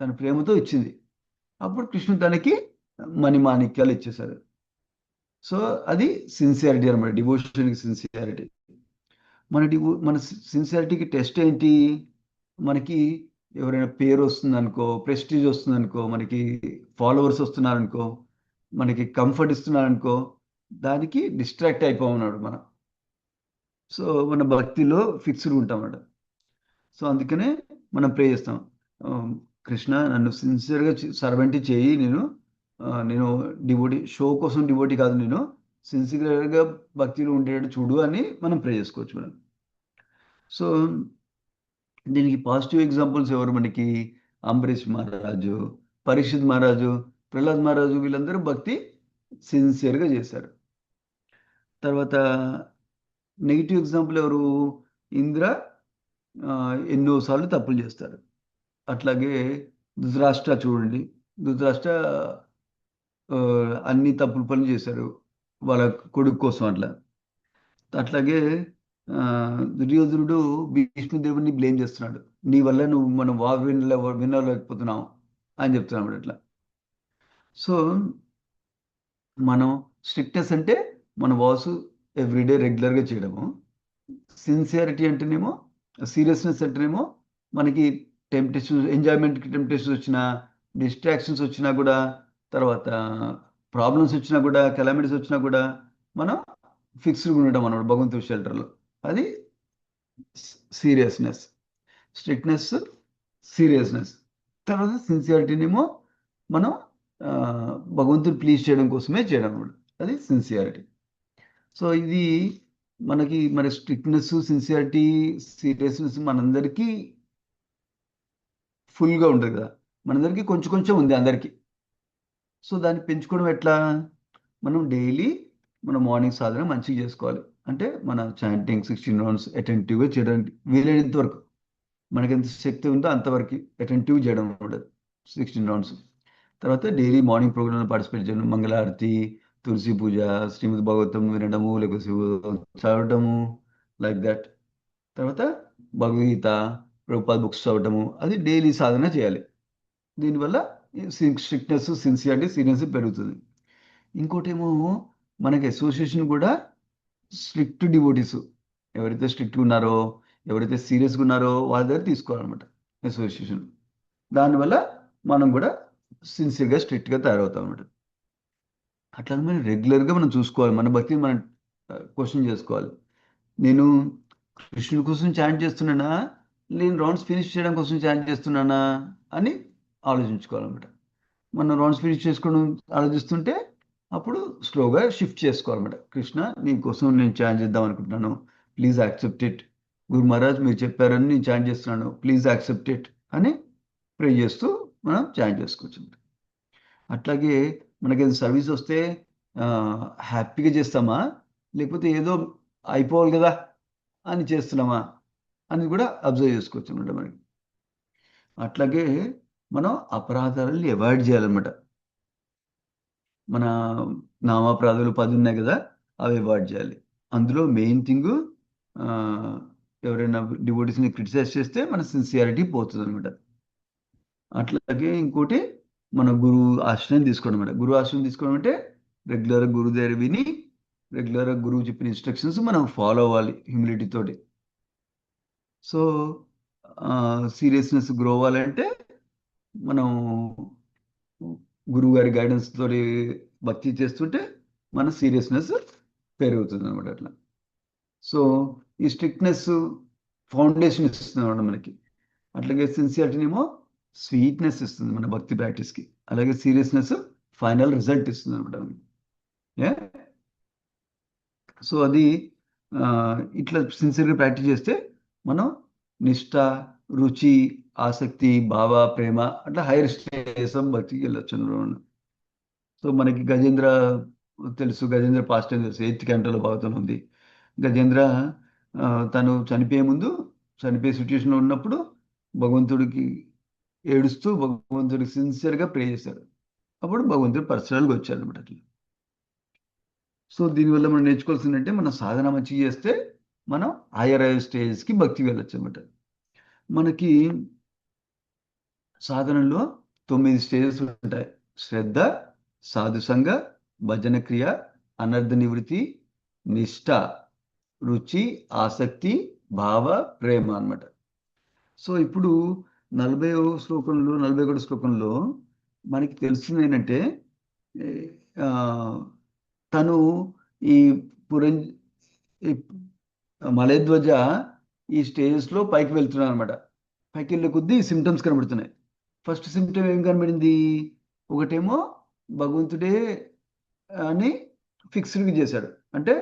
తన ప్రేమతో ఇచ్చింది. అప్పుడు కృష్ణుడు తనకి మణిమాణిక్యాలు ఇచ్చేశారు. సో అది సిన్సియారిటీ అనమాట, డివోషన్కి సిన్సియారిటీ. మన సిన్సియారిటీకి టెస్ట్ ఏంటి? మనకి ఎవరైనా పేరు వస్తుంది అనుకో, ప్రెస్టీజ్ వస్తుంది అనుకో, మనకి ఫాలోవర్స్ వస్తున్నారనుకో, మనకి కంఫర్ట్ ఇస్తున్నారనుకో, దానికి డిస్ట్రాక్ట్ అయిపోమన్నాడు మనం. సో మన భక్తిలో ఫిక్స్డ్ ఉంటాం అన్నమాట. సో అందుకనే మనం ప్రే చేస్తాం, కృష్ణ నన్ను సిన్సియర్గా సర్వెంట్ చేయి, నేను డివోటీ, షో కోసం డివోటీ కాదు, నేను సిన్సియర్గా భక్తిలో ఉండేటట్టు చూడు అని మనం ప్రే చేసుకోవచ్చు మనం. సో దీనికి పాజిటివ్ ఎగ్జాంపుల్స్ ఎవరు మనకి? అంబరీష్ మహారాజు, పరీక్షిత్ మహారాజు, ప్రహ్లాద్ మహారాజు, వీళ్ళందరూ భక్తి సిన్సియర్గా చేశారు. తర్వాత నెగిటివ్ ఎగ్జాంపుల్ ఎవరు? ఇంద్ర ఎన్నోసార్లు తప్పులు చేస్తారు. అట్లాగే ధృతరాష్ట్ర చూడండి, ధృతరాష్ట్ర అన్ని తప్పులు పనులు చేశారు వాళ్ళ కొడుకు కోసం. అట్లాగే దుర్యోధనుడు భీష్మదేవుడిని బ్లేమ్ చేస్తున్నాడు, నీ వల్ల నువ్వు మనం వినలేకపోతున్నావు అని చెప్తున్నాడు అట్లా. సో మనం స్ట్రిక్ట్నెస్ అంటే మన వాసు ఎవ్రీడే రెగ్యులర్గా చేయడము, సిన్సియారిటీ అంటేనేమో, సీరియస్నెస్ అంటేనేమో మనకి టెంప్టేషన్స్, ఎంజాయ్మెంట్కి టెంప్టేషన్స్ వచ్చినా, డిస్ట్రాక్షన్స్ వచ్చినా కూడా, తర్వాత ప్రాబ్లమ్స్ వచ్చినా కూడా, కెలామిటీస్ వచ్చినా కూడా మనం ఫిక్స్డ్గా ఉండడం అన్నమాట భగవంతుడి షెల్టర్లో. అది సీరియస్నెస్. Strictness, seriousness. తర్వాత సిన్సియారిటీనేమో మనం భగవంతుని ప్లీజ్ చేయడం కోసమే చేయడం అన్నమాట, అది సిన్సియారిటీ. సో ఇది మనకి మరి స్ట్రిక్ట్నెస్, సిన్సియారిటీ, సీరియస్నెస్ మనందరికీ ఫుల్గా ఉంటుంది కదా, మనందరికీ కొంచెం కొంచెం ఉంది అందరికీ. సో దాన్ని పెంచుకోవడం ఎట్లా? మనం డైలీ మన మార్నింగ్ సాధన మంచిగా చేసుకోవాలి. అంటే మన చాంటింగ్ 16 రౌండ్స్ అటెంటివ్గా చేయడానికి వీలైనంత వరకు, మనకి ఎంత శక్తి ఉందో అంతవరకు అటెంటివ్ చేయడం ఉండదు 16 రౌండ్స్. తర్వాత డైలీ మార్నింగ్ ప్రోగ్రాంలో పార్టిసిపేట్ చేయడం, మంగళారతి, తులసి పూజ, శ్రీమద్ భాగవతం వినడము, లేకపోతే చదవటము, లైక్ దట్. తర్వాత భగవద్గీత, ప్రభుపాద బుక్స్ చదవటము, అది డైలీ సాధన చేయాలి. దీనివల్ల స్ట్రిక్ట్నెస్, సిన్సియారిటీ, సీరియస్ పెరుగుతుంది. ఇంకోటేమో మనకి అసోసియేషన్ కూడా స్ట్రిక్ట్ డివోటీస్ ఎవరైతే స్ట్రిక్ట్గా ఉన్నారో, ఎవరైతే సీరియస్గా ఉన్నారో వాళ్ళ దగ్గర తీసుకోవాలన్నమాట అసోసియేషన్. దానివల్ల మనం కూడా సిన్సియర్గా, స్ట్రిక్ట్గా తయారవుతాం అన్నమాట. అట్లా మనం రెగ్యులర్గా మనం చూసుకోవాలి, మన భక్తిని మనం క్వశ్చన్ చేసుకోవాలి. నేను కృష్ణుడి కోసం చాంట్ చేస్తున్నానా, నేను రౌండ్స్ ఫినిష్ చేయడం కోసం చాంట్ చేస్తున్నానా అని ఆలోచించుకోవాలన్నమాట. మనం రౌండ్స్ ఫినిష్ చేసుకోవడం ఆలోచిస్తుంటే అప్పుడు స్లోగా షిఫ్ట్ చేసుకోవాలన్నమాట. కృష్ణ నీకోసం నేను చాంట్ చేద్దాం అనుకుంటున్నాను, ప్లీజ్ యాక్సెప్ట్ ఇట్. గురు మహారాజ్ మీరు చెప్పారని నేను చాంట్ చేస్తున్నాను, ప్లీజ్ యాక్సెప్ట్ ఇట్ అని ప్రే చేస్తూ మనం చాంట్ చేసుకోవచ్చు. అట్లాగే మనకి సర్వీస్ వస్తే హ్యాపీగా చేస్తామా, లేకపోతే ఏదో అయిపోవాలి కదా అని చేస్తున్నామా అని కూడా అబ్జర్వ్ చేసుకోవచ్చు అనమాట మనకి. అట్లాగే మనం అపరాధాలని అవాయిడ్ చేయాలన్నమాట. మన నామాపరాధాలు 10 ఉన్నాయి కదా, అవి అవాయిడ్ చేయాలి. అందులో మెయిన్ థింగ్, ఎవరైనా డివోటీస్ని క్రిటిసైజ్ చేస్తే మన సిన్సియారిటీ పోతుంది అనమాట. అట్లాగే ఇంకోటి మన గురువు ఆశ్రయం తీసుకోవడం అనమాట. గురువు ఆశ్రయం తీసుకోవడం అంటే రెగ్యులర్గా గురువు దగ్గర విని, రెగ్యులర్గా గురువు చెప్పిన ఇన్స్ట్రక్షన్స్ మనం ఫాలో అవ్వాలి హ్యూమిలిటీ తోటి. సో సీరియస్నెస్ గ్రో అవ్వాలంటే మనం గురువు గారి గైడెన్స్ తోటి భక్తి చేస్తుంటే మన సీరియస్నెస్ పెరుగుతుంది అనమాట అట్లా. సో ఈ స్ట్రిక్ట్నెస్ ఫౌండేషన్ ఇస్తుంది అనమాట మనకి. అట్లాగే సిన్సియారిటీనేమో స్వీట్నెస్ ఇస్తుంది మన భక్తి ప్రాక్టీస్కి. అలాగే సీరియస్నెస్ ఫైనల్ రిజల్ట్ ఇస్తుంది అనమాట మనకి. సో అది ఇట్లా సిన్సియర్గా ప్రాక్టీస్ చేస్తే మనం నిష్ఠ, రుచి, ఆసక్తి, భావ, ప్రేమ అట్లా హైయర్ స్టేజ్ ఆఫ్ భక్తికి వెళ్ళొచ్చు. సో సో మనకి గజేంద్ర తెలుసు, గజేంద్ర పాస్ట్ టైం తెలుసు, 8th క్యాంటోలో భాగవతం ఉంది. గజేంద్ర తను చనిపోయే ముందు, చనిపోయే సిచ్యువేషన్లో ఉన్నప్పుడు భగవంతుడికి ఏడుస్తూ భగవంతుడికి సిన్సియర్గా ప్రే చేశారు. అప్పుడు భగవంతుడు పర్సనల్గా వచ్చాడు అనమాట అట్లా. సో దీనివల్ల మనం నేర్చుకోవాల్సిందంటే మనం సాధన మంచిగా చేస్తే మనం హైయర్ స్టేజ్కి భక్తి వెళ్ళొచ్చు అనమాట. మనకి సాధనలో 9 స్టేజెస్ ఉంటాయి. శ్రద్ధ, సాధుసంగ, భజన క్రియ, అనర్థ నివృత్తి, నిష్ఠ, రుచి, ఆసక్తి, భావ, ప్రేమ అన్నమాట. సో ఇప్పుడు 40వ శ్లోకంలో 41వ శ్లోకంలో మనకి తెలిసింది ఏంటంటే ఆ, తను ఈ పురం ఈ మలయధ్వజ ఈ స్టేజెస్లో పైకి వెళ్తున్నాడు అనమాట. పైకి వెళ్ళే కొద్దీ సిమ్టమ్స్ కనబడుతున్నాయి. ఫస్ట్ సిమ్టమ్ ఏం కనబడింది? ఒకటేమో భగవంతుడే అని ఫిక్స్డ్గా చేశాడు, అంటే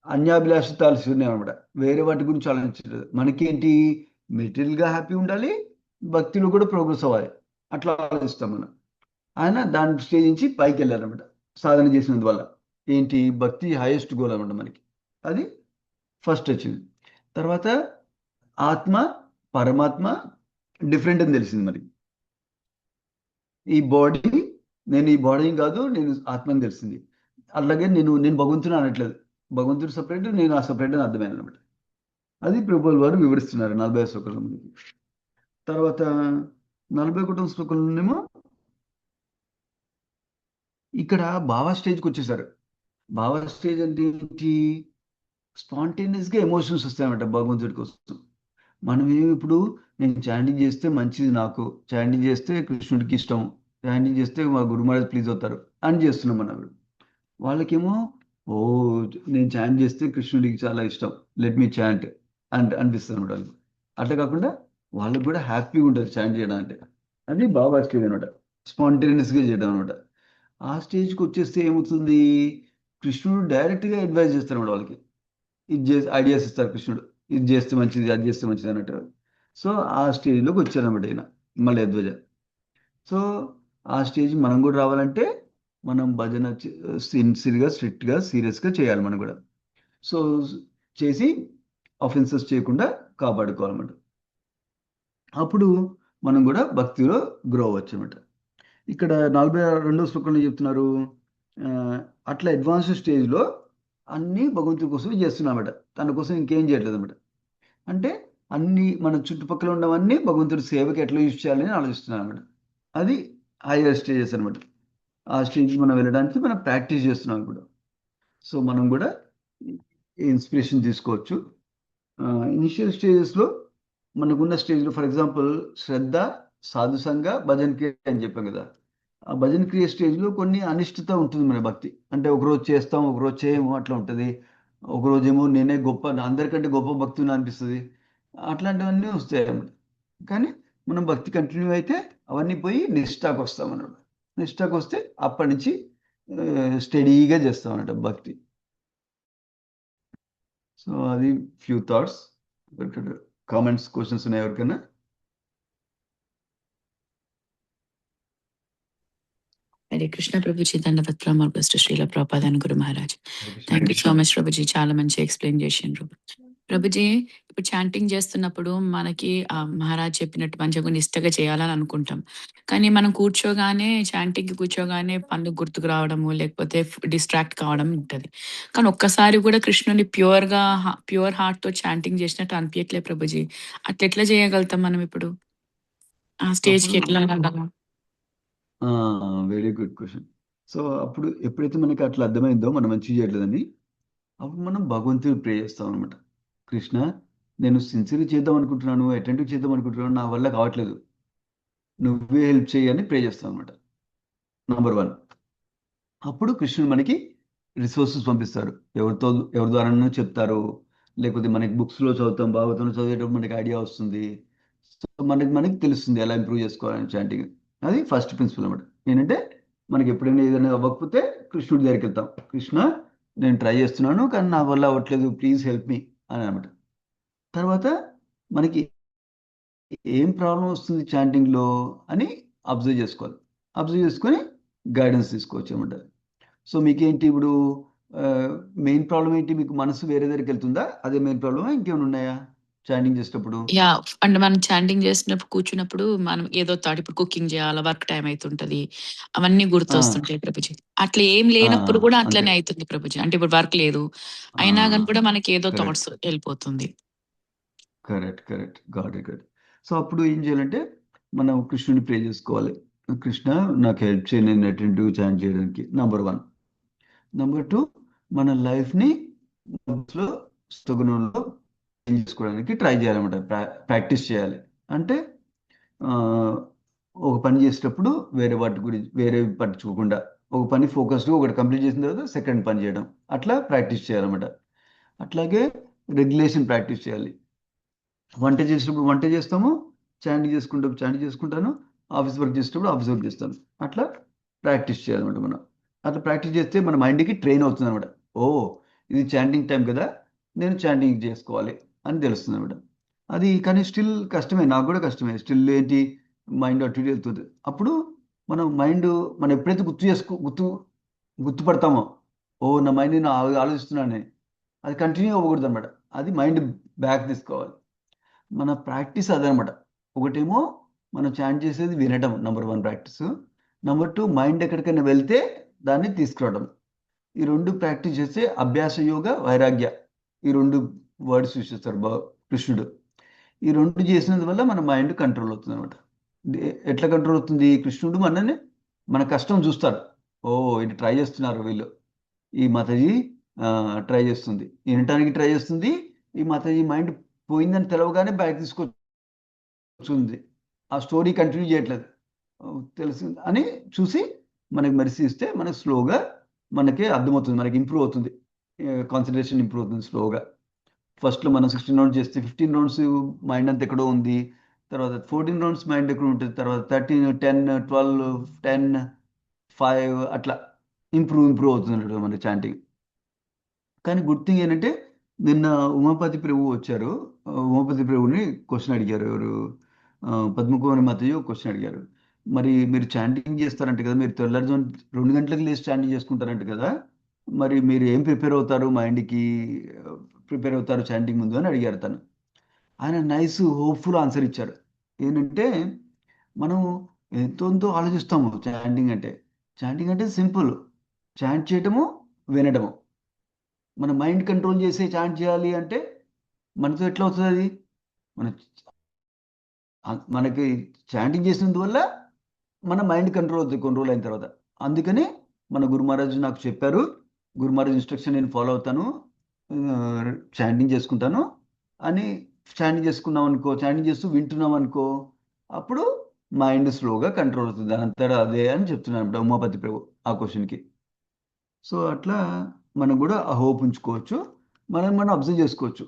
అన్యాభిలాషితాలు అనమాట. వేరే వాటి గురించి ఆలోచించలేదు. మనకేంటి, మెటీరియల్గా హ్యాపీ ఉండాలి, భక్తిలో కూడా ప్రోగ్రెస్ అవ్వాలి, అట్లా ఆలోచిస్తాం మనం. ఆయన దాని స్టేజ్ నుంచి పైకి వెళ్ళారనమాట సాధన చేసినందువల్ల. ఏంటి, భక్తి హైయెస్ట్ గోల్ అనమాట మనకి. అది ఫస్ట్ వచ్చింది. తర్వాత ఆత్మ పరమాత్మ డిఫరెంట్ అని తెలిసింది మనకి. ఈ బాడీ, నేను ఈ బాడీ కాదు, నేను ఆత్మని తెలిసింది. అలాగే నేను నేను భగవంతుని అనట్లేదు, భగవంతుడు సపరేట్, నేను ఆ సపరేట్ అని అర్థమైంది అనమాట. అది ప్రభువుల వారు వివరిస్తున్నారు 40వ శ్లోకంలో మనకి. తర్వాత 41వ శ్లోకంలోనేమో ఇక్కడ భావ స్టేజ్కి వచ్చేసారు. భావ స్టేజ్ అంటే ఏంటి? స్పాంటేనియస్గా ఎమోషన్స్ వస్తాయన్నమాట భగవంతుడి కోసం. మనం ఇప్పుడు నేను చాంటింగ్ చేస్తే మంచిది, నాకు చాంటింగ్ చేస్తే కృష్ణుడికి ఇష్టం, చాంటింగ్ చేస్తే మా గురు మహారాజ్ ప్లీజ్ అవుతారు అని చేస్తున్నాం మనం. వాళ్ళకేమో ఓ నేను చాంట్ చేస్తే కృష్ణుడికి చాలా ఇష్టం, లెట్ మీ చాంట్ అనిపిస్తుంది అనమాట వాళ్ళకి. అట్లా కాకుండా వాళ్ళకి కూడా హ్యాపీగా ఉంటుంది చాంట్ చేయడం అంటే. అది బాబా స్టేజ్ అనమాట, స్పాంటేనియస్గా చేయడం అనమాట. ఆ స్టేజ్కి వచ్చేస్తే ఏమవుతుంది, కృష్ణుడు డైరెక్ట్గా అడ్వైజ్ చేస్తాడు అనమాట వాళ్ళకి. ఇది చేసి ఐడియాస్ ఇస్తారు కృష్ణుడు, ఇది చేస్తే మంచిది, అది చేస్తే మంచిది అన్నట్టు. సో ఆ స్టేజ్లోకి వచ్చారన్నమాట ఈయన మలయధ్వజ. సో ఆ స్టేజ్ మనం కూడా రావాలంటే మనం భజన సిన్సియర్గా, స్ట్రిక్ట్గా, సీరియస్గా చేయాలి మనం కూడా. సో చేసి ఆఫెన్సెస్ చేయకుండా కాపాడుకోవాలన్నమాట. అప్పుడు మనం కూడా భక్తిలో గ్రో అవ్వచ్చు అనమాట. ఇక్కడ 42వ శ్లోకంలో చెప్తున్నారు, ఆ, అట్లా అడ్వాన్స్డ్ స్టేజ్లో అన్నీ భగవంతుడి కోసం చేస్తున్నామట, తన కోసం ఇంకేం చేయట్లేదు అనమాట. అంటే అన్ని మన చుట్టుపక్కల ఉన్నవన్నీ భగవంతుడి సేవకి ఎట్లా యూజ్ చేయాలని ఆలోచిస్తున్నాం అనమాట. అది హైయర్ స్టేజెస్ అనమాట. ఆ స్టేజ్ మనం వెళ్ళడానికి మనం ప్రాక్టీస్ చేస్తున్నాం ఇప్పుడు. సో మనం కూడా ఇన్స్పిరేషన్ తీసుకోవచ్చు. ఇనిషియల్ స్టేజెస్లో మనకున్న స్టేజ్లో ఫర్ ఎగ్జాంపుల్ శ్రద్ధ, సాధుసంగ, భజన క్రియ అని చెప్పాం కదా. ఆ భజన క్రియ స్టేజ్లో కొన్ని అనిష్టత ఉంటుంది మన భక్తి. అంటే ఒకరోజు చేస్తాం, ఒకరోజు చేయము, అట్లా ఉంటుంది. ఒకరోజేమో నేనే గొప్ప, అందరికంటే గొప్ప భక్తుని అనిపిస్తుంది. అట్లాంటివన్నీ వస్తాయి అన్నమాట. కానీ మనం భక్తి కంటిన్యూ అయితే అవన్నీ పోయి నిష్ఠాకు వస్తాం అన్నమాట. నిష్ఠాకు వస్తే అప్పటి నుంచి స్టడీగా చేస్తాం అన్నమాట భక్తి. సో అది ఫ్యూ థాట్స్. కామెంట్స్, క్వశ్చన్స్ ఉన్నాయి ఎవరికైనా? హరే కృష్ణ ప్రభుజీ, దండవత్ ప్రణామాలు శ్రీల ప్రభుపాదాన్ Guru Maharaj. Thank you so much Prabhuji, చాలా మంచి ఎక్స్ప్లెయిన్ చేసిండ్రు. ప్రభుజీ, ఇప్పుడు చాంటింగ్ చేస్తున్నప్పుడు మనకి మహారాజ్ చెప్పినట్టు మంచిగా నిష్టగా చేయాలని అనుకుంటాం. కానీ మనం కూర్చోగానే, చాంటింగ్ కూర్చోగానే పనులు గుర్తుకు రావడము, లేకపోతే డిస్ట్రాక్ట్ కావడం ఉంటుంది. కానీ ఒక్కసారి కూడా కృష్ణుని ప్యూర్ హార్ట్ తో చాంటింగ్ చేసినట్టు అనిపించట్లే ప్రభుజీ. అట్లా ఎట్లా చేయగలుగుతాం మనం ఇప్పుడు? ఆ స్టేజ్ కి ఎట్లా రాగలం? Very good question. సో అప్పుడు ఎప్పుడైతే మనకి అట్లా అర్థమైందో మనం మంచి చేయట్లేదని, అప్పుడు మనం భగవంతుని ప్రే చేస్తాం అనమాట. కృష్ణ, నేను సిన్సియర్గా చేద్దాం అనుకుంటున్నాను, అటెంటివ్ చేద్దాం అనుకుంటున్నాను, నా వల్ల కావట్లేదు, నువ్వే హెల్ప్ చేయని ప్రే చేస్తాం అనమాట. నంబర్ 1. అప్పుడు కృష్ణుడు మనకి రిసోర్సెస్ పంపిస్తారు. ఎవరి ద్వారానో చెప్తారు, లేకపోతే మనకి బుక్స్లో చదువుతాం, భాగవతంలో చదివేటప్పుడు మనకి ఐడియా వస్తుంది. సో మనకి తెలుస్తుంది ఎలా ఇంప్రూవ్ చేసుకోవాలని చాంటింగ్. అది ఫస్ట్ ప్రిన్సిపల్ అనమాట. ఏంటంటే మనకి ఎప్పుడైనా ఏదైనా అవ్వకపోతే కృష్ణుడి దగ్గరికి వెళ్తాం, కృష్ణ నేను ట్రై చేస్తున్నాను కానీ నా వల్ల అవ్వట్లేదు, ప్లీజ్ హెల్ప్ మీ అని అనమాట. తర్వాత మనకి ఏం ప్రాబ్లం వస్తుంది చాంటింగ్లో అని అబ్జర్వ్ చేసుకోవాలి. అబ్జర్వ్ చేసుకొని గైడెన్స్ తీసుకోవచ్చు అనమాట. సో మీకేంటి ఇప్పుడు మెయిన్ ప్రాబ్లం ఏంటి? మీకు మనసు వేరే దగ్గరికి వెళ్తుందా? అదే మెయిన్ ప్రాబ్లమా? ఇంకేమైనా ఉన్నాయా చాంటింగ్ చేసేటప్పుడు? యా అంటే మనం చాంటింగ్ చేసినప్పుడు కూర్చున్నప్పుడు మనం ఏదో థాట్ ఇప్పుడు కుకింగ్ చేయాలా, వర్క్ టైం అవుతుంటది, అవన్నీ ఆ, గుర్తొస్తుంటాయి ప్రభుజీ. అట్లా ఏం ఆ, లేనప్పుడు కూడా అంతే. అట్లనే అవుతుంది ప్రభుజీ. అంటే ఇప్పుడు వర్క్ లేదు అయినా కానీ కూడా మనకి ఏదో కరెక్ట్ థాట్స్ వెళ్ళిపోతుంది. Correct correct God it. So అప్పుడు ఏం చేయాలంటే మనం కృష్ణుని ప్రే చేసుకోవాలి. కృష్ణ, నాకు హెల్ప్ చేయి నేను అటెంటివ్ చాంట్ చేయడానికి, నంబర్ 1. నంబర్ 2, మన లైఫ్ని లో సగుణంలో చేంజ్ చేసుకోవడానికి ట్రై చేయాలన్నమాట. ప్రాక్టీస్ చేయాలి. అంటే ఆ, ఒక పని చేసేటప్పుడు వేరే వాటి గురించి వేరే పట్టించుకోకుండా ఒక పని ఫోకస్డ్గా ఒకటి కంప్లీట్ చేసిన తర్వాత సెకండ్ పని చేయడం, అట్లా ప్రాక్టీస్ చేయాలన్నమాట. అట్లాగే రెగ్యులేషన్ ప్రాక్టీస్ చేయాలి. వంట చేసేటప్పుడు వంట చేస్తాము, చాంటింగ్ చేసుకుంటాను, ఆఫీస్ వర్క్ చేసేటప్పుడు ఆఫీస్ వర్క్ చేస్తాను. అట్లా ప్రాక్టీస్ చేయాలన్నమాట మనం. అట్లా ప్రాక్టీస్ చేస్తే మన మైండ్కి ట్రైన్ అవుతుంది అనమాట. ఓ, ఇది చాంటింగ్ టైం కదా, నేను చాంటింగ్ చేసుకోవాలి అని తెలుస్తుంది అనమాట. అది కానీ స్టిల్ కష్టమే, నాకు కూడా కష్టమే. స్టిల్ ఏంటి, మైండ్ అటు ఇటు వెళ్తుంది. అప్పుడు మనం ఎప్పుడైతే గుర్తుపడతామో, ఓ నా మైండ్ నేను ఆలోచిస్తున్నానే, అది కంటిన్యూ అవ్వకూడదు అనమాట. అది మైండ్ బ్యాక్ తీసుకోవాలి. మన ప్రాక్టీస్ అదనమాట. ఒకటేమో మనం చాంట్ చేసేది వినటం, నంబర్ 1 ప్రాక్టీస్. నంబర్ 2, మైండ్ ఎక్కడికైనా వెళ్తే దాన్ని తీసుకురావడం. ఈ 2 ప్రాక్టీస్ చేస్తే అభ్యాస యోగ వైరాగ్య, ఈ 2 వర్డ్స్ యూస్ చేస్తారు కృష్ణుడు. ఈ 2 చేసినందువల్ల మన మైండ్ కంట్రోల్ అవుతుంది అనమాట. ఎట్లా కంట్రోల్ అవుతుంది? కృష్ణుడు మన కష్టం చూస్తారు. ఓ, ఇది ట్రై చేస్తున్నారు వీళ్ళు, ఈ మాతాజీ ట్రై చేస్తుంది, వినటానికి ట్రై చేస్తుంది, ఈ మాతాజీ మైండ్ పోయిందని తెలవగానే బ్యాక్ తీసుకొచ్చింది, ఆ స్టోరీ కంటిన్యూ చేయట్లేదు, తెలుసు అని చూసి మనకి మరిసి ఇస్తే మనకి స్లోగా మనకి అర్థమవుతుంది, మనకి ఇంప్రూవ్ అవుతుంది, కాన్సన్ట్రేషన్ ఇంప్రూవ్ అవుతుంది స్లోగా. ఫస్ట్లో మనం 16 రౌండ్స్ చేస్తే 15 రౌండ్స్ మైండ్ అంతా ఎక్కడో ఉంది, తర్వాత 14 రౌండ్స్ మైండ్ ఎక్కడ ఉంటుంది, తర్వాత 13, 10, 12, 10, 5 అట్లా ఇంప్రూవ్ అవుతుంది మన చాంటింగ్. కానీ గుడ్ థింగ్ ఏంటంటే నిన్న ఉమాపతి ప్రభు వచ్చారు. ఉమాపతి ప్రభుని క్వశ్చన్ అడిగారు ఎవరు, పద్మకుమారి మాతయ్య క్వశ్చన్ అడిగారు. మరి మీరు చాంటింగ్ చేస్తారంట కదా, మీరు తెల్లారుజాము 2 గంటలకు లేచి చాంటింగ్ చేసుకుంటారంట కదా, మరి మీరు ఏం ప్రిపేర్ అవుతారు, మైండ్కి ప్రిపేర్ అవుతారు చాంటింగ్ ముందు అని అడిగారు తను. ఆయన నైస్ హోప్ఫుల్ ఆన్సర్ ఇచ్చారు. ఏంటంటే మనం ఎంతో ఆలోచిస్తాము చాంటింగ్ అంటే సింపుల్, చాంట్ చేయటము, వినడము. మన మైండ్ కంట్రోల్ చేసే చాంట్ చేయాలి అంటే మనతో ఎట్లా అవుతుంది అది? మన మనకి చాంటింగ్ చేసినందువల్ల మన మైండ్ కంట్రోల్ అవుతుంది కొన్ని రోజులు అయిన తర్వాత. అందుకని మన గురు మహారాజు నాకు చెప్పారు, గురు మహారాజ్ ఇన్స్ట్రక్షన్ నేను ఫాలో అవుతాను, చాంటింగ్ చేసుకుంటాను అని. చాంటింగ్ చేసుకున్నాం అనుకో, చాంటింగ్ చేస్తూ వింటున్నాం అనుకో, అప్పుడు మైండ్ స్లోగా కంట్రోల్ అవుతుంది అంతటా అదే అని చెప్తున్నాను ఉమాపతి ప్రభు ఆ క్వశ్చన్కి. సో అట్లా మనం కూడా ఆ హోప్ ఉంచుకోవచ్చు, మనం అబ్జర్వ్ చేసుకోవచ్చు.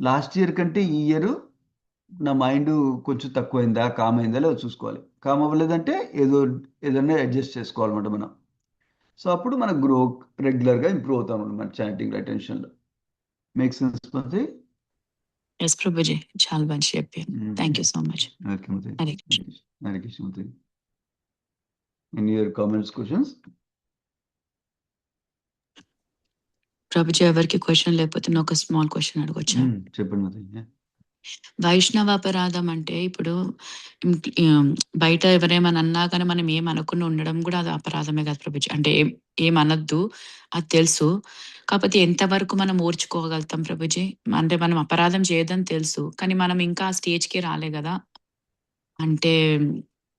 లాస్ట్ ఇయర్ కంటే ఈ ఇయర్ నా మైండ్ కొంచెం తక్కువైందా, కామ్ అయిందా లేదో చూసుకోవాలి. కామ్ అవ్వలేదంటే ఏదైనా అడ్జస్ట్ చేసుకోవాలన్నమాట మనం. సో అప్పుడు మనం రెగ్యులర్గా ఇంప్రూవ్ అవుతాం అన్నమాట మన చాంటింగ్ అటెన్షన్లో. మేక్ సెన్స్ మతి? ఎస్ ప్రభుజీ, చాలా మంచి చెప్పారు. Thank you so much. Okay మతి. హరే కృష్ణ. హరే కృష్ణ మతి. Any your comments, questions? Prabhuji, ఎవరికి క్వశ్చన్ లేకపోతే నేను ఒక స్మాల్ క్వశ్చన్ అడగొచ్చా? చెప్పండి మతి. వైష్ణవ అపరాధం అంటే ఇప్పుడు బయట ఎవరేమని అన్నా కానీ మనం ఏం అనకుండా ఉండడం కూడా అది అపరాధమే కదా ప్రభుజీ. అంటే ఏమనద్దు, అది తెలుసు, కాకపోతే ఎంతవరకు మనం ఓర్చుకోగలుగుతాం ప్రభుజీ? అంటే మనం అపరాధం చేయదని తెలుసు కానీ మనం ఇంకా ఆ స్టేజ్కి రాలే కదా, అంటే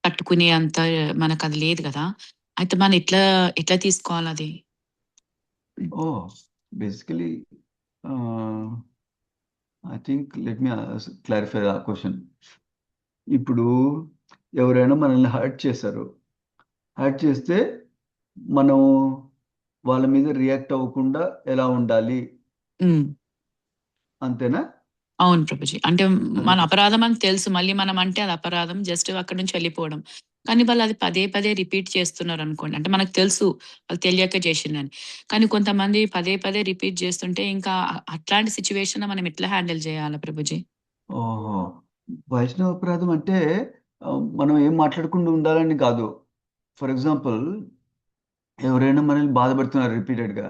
తట్టుకునే అంత మనకు అది లేదు కదా. అయితే మనం ఎట్లా ఎట్లా తీసుకోవాలి అది? Oh, basically I think let me clarify ఆ క్వశ్చన్. ఇప్పుడు ఎవరైనా మనల్ని హర్ట్ చేస్తే మనం వాళ్ళ మీద రియాక్ట్ అవ్వకుండా ఎలా ఉండాలి, ఉమ్, అంతేనా? అవును ప్రభుజీ. అంటే మన అది అపరాధం అని తెలుసు, మళ్ళీ మనం అంటే అది అపరాధం, జస్ట్ అక్కడి నుంచి వెళ్ళిపోవడం. కానీ వాళ్ళు అది పదే పదే రిపీట్ చేస్తున్నారు అనుకోండి, అంటే మనకు తెలుసు వాళ్ళు తెలియక చేసిందని, కానీ కొంతమంది పదే పదే రిపీట్ చేస్తుంటే ఇంకా అట్లాంటి సిచ్యువేషన్ మనం ఎట్లా హ్యాండిల్ చేయాలి ప్రభుజీ? ఓహో, వైష్ణవ అపరాధం అంటే మనం ఏం మాట్లాడకుండా ఉండాలని కాదు. ఫర్ ఎగ్జాంపుల్ ఎవరైనా మనల్ని బాధపడుతున్నారు రిపీటెడ్గా,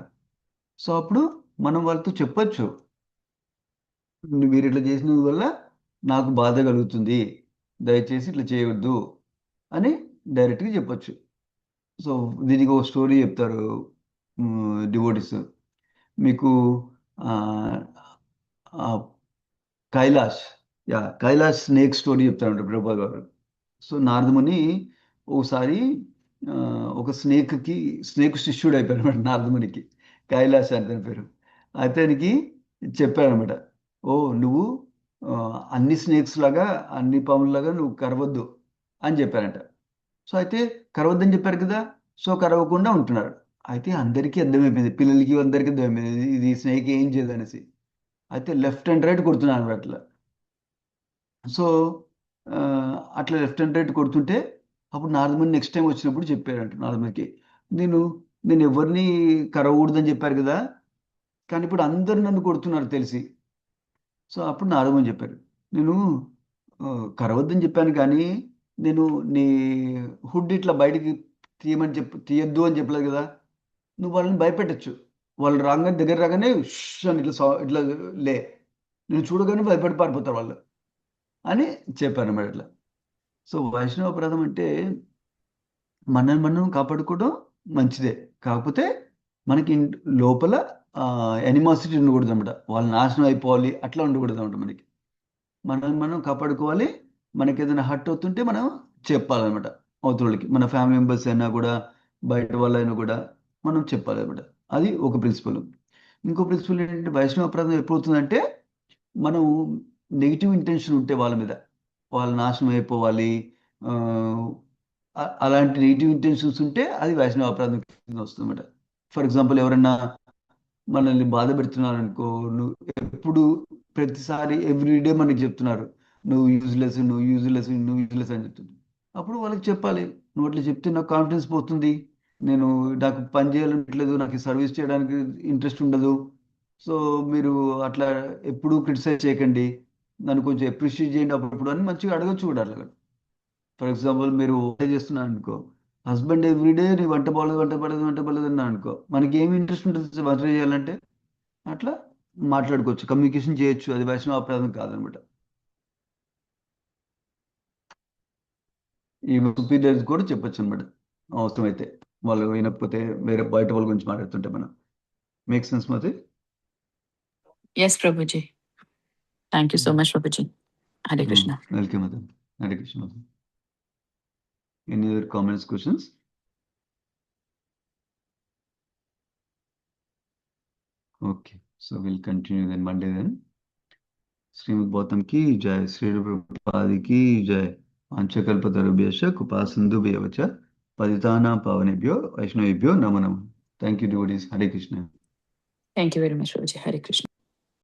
సో అప్పుడు మనం వాళ్ళతో చెప్పొచ్చు, మీరు ఇట్లా చేసిన వల్ల నాకు బాధ కలుగుతుంది, దయచేసి ఇట్లా చేయవద్దు అని డైరెక్ట్గా చెప్పొచ్చు. సో దీనికి ఒక స్టోరీ చెప్తారు డివోటీస్. మీకు ఆ, ఆ, కైలాష్ కైలాష్ స్నేక్ స్టోరీ చెప్తారు ప్రభా గారు. సో నారదముని ఒకసారి ఆ, ఒక స్నేక్ శిష్యుడు అయిపోయాడు అనమాట నారదమునికి. కైలాష్ అని తన పేరు. అతనికి చెప్పారనమాట, ఓ నువ్వు ఆ, అన్ని స్నేక్స్ లాగా అన్ని పాముల్లాగా నువ్వు కరవద్దు అని చెప్పారంట. సో అయితే కరవద్దని చెప్పారు కదా, సో కరవకుండా ఉంటున్నారు. అయితే అందరికీ అర్థమైపోయింది, పిల్లలకి అందరికీ అర్థమైపోయింది ఇది స్నేక్ ఏం చేయదు అనేసి. అయితే లెఫ్ట్ అండ్ రైట్ కొడుతున్నారు అనమాట అట్లా. సో ఆ, అట్లా లెఫ్ట్ అండ్ రైట్ కొడుతుంటే అప్పుడు నారదముని నెక్స్ట్ టైం వచ్చినప్పుడు చెప్పారంట నారదమునికి, నేను నేను ఎవరిని కరవకూడదని చెప్పారు కదా, కానీ ఇప్పుడు అందరు నన్ను కొడుతున్నారు తెలిసి. సో అప్పుడు నారదముని చెప్పారు, నేను ఆ, కరవద్దని చెప్పాను కానీ నేను నీ హుడ్ ఇట్లా బయటికి తీయద్దు అని చెప్పలేదు కదా, నువ్వు వాళ్ళని భయపెట్టచ్చు. వాళ్ళు రాగానే దగ్గర రాగానే ష్ అని ఇట్లా లే, నేను చూడగానే భయపడి పారిపోతారు వాళ్ళు అని చెప్పారు అన్నమాట ఇట్లా. సో వైష్ణవ అపరాధం అంటే మనల్ని మనం కాపాడుకోవడం మంచిదే, కాకపోతే మనకి లోపల ఎనిమాసిటీ ఉండకూడదు అనమాట, వాళ్ళు నాశనం అయిపోవాలి అట్లా ఉండకూడదు అనమాట. మనల్ని మనం కాపాడుకోవాలి. మనకి ఏదైనా హర్ట్ అవుతుంటే మనం చెప్పాలన్నమాట అవతలకి, మన ఫ్యామిలీ మెంబర్స్ అయినా కూడా బయట వాళ్ళైనా కూడా మనం చెప్పాలన్నమాట. అది ఒక ప్రిన్సిపల్. ఇంకో ప్రిన్సిపల్ ఏంటంటే వైష్ణవ అపరాధం ఎప్పుడు అవుతుందంటే మనం నెగిటివ్ ఇంటెన్షన్ ఉంటే వాళ్ళ మీద, వాళ్ళు నాశనం అయిపోవాలి ఆ, అలాంటి నెగిటివ్ ఇంటెన్షన్స్ ఉంటే అది వైష్ణవ అపరాధం కింద వస్తుందన్నమాట. ఫర్ ఎగ్జాంపుల్ ఎవరన్నా మనల్ని బాధ పెడుతున్నారు అనుకో, నువ్వు ఎప్పుడు ప్రతిసారి ఎవ్రీడే మనకి చెప్తున్నారు నువ్వు యూజ్లెస్ నువ్వు యూజ్లెస్ నువ్వు యూజ్లెస్ అని చెప్తుంది. అప్పుడు వాళ్ళకి చెప్పాలి, నువ్వు అట్లా చెప్తే నాకు కాన్ఫిడెన్స్ పోతుంది, నేను నాకు పని చేయాలనిట్లేదు, నాకు సర్వీస్ చేయడానికి ఇంట్రెస్ట్ ఉండదు. సో మీరు అట్లా ఎప్పుడు క్రిటిసైజ్ చేయకండి, నన్ను కొంచెం అప్రిషియేట్ చేయండి అప్పుడప్పుడు అని మంచిగా అడగచ్చు కూడా అట్లా. ఫర్ ఎగ్జాంపుల్ మీరు వంట చేస్తున్నాను అనుకో, హస్బెండ్ ఎవ్రీడే నీ వంట బాగలేదు వంట పడలేదు వంట పడలేదు అన్నా అనుకో, మనకి ఏమి ఇంట్రెస్ట్ ఉంటుంది వంట చేయాలంటే, అట్లా మాట్లాడుకోవచ్చు, కమ్యూనికేషన్ చేయొచ్చు, అది వైష్ణవ అపరాధం కాదనమాట. ఈ సుపీరియర్స్ కూడా చెప్పొచ్చు అనమాట అవసరమైతే, వాళ్ళు వినకపోతే వేరే బయట వాళ్ళ గురించి మాట్లాడుతుంటే మనం. మేక్ సెన్స్ మతి? Yes Prabhuji. Thank you so much Prabhuji. Hare Krishna. Welcome మతి. హరే కృష్ణ మతి. Any other comments, questions? Okay, so we'll continue then Monday then. Shrimad Gautam की जय, श्री प्रभुपाद की जय। वाञ्छकल्पतरुभ्यश्च कृपासिन्धुभ्येव च पतितानां पावनेभ्यो वैष्णवेभ्यो नमो नमः. Thank you devotees. Hare Krishna. Thank you very much Prabhuji. Hare Krishna.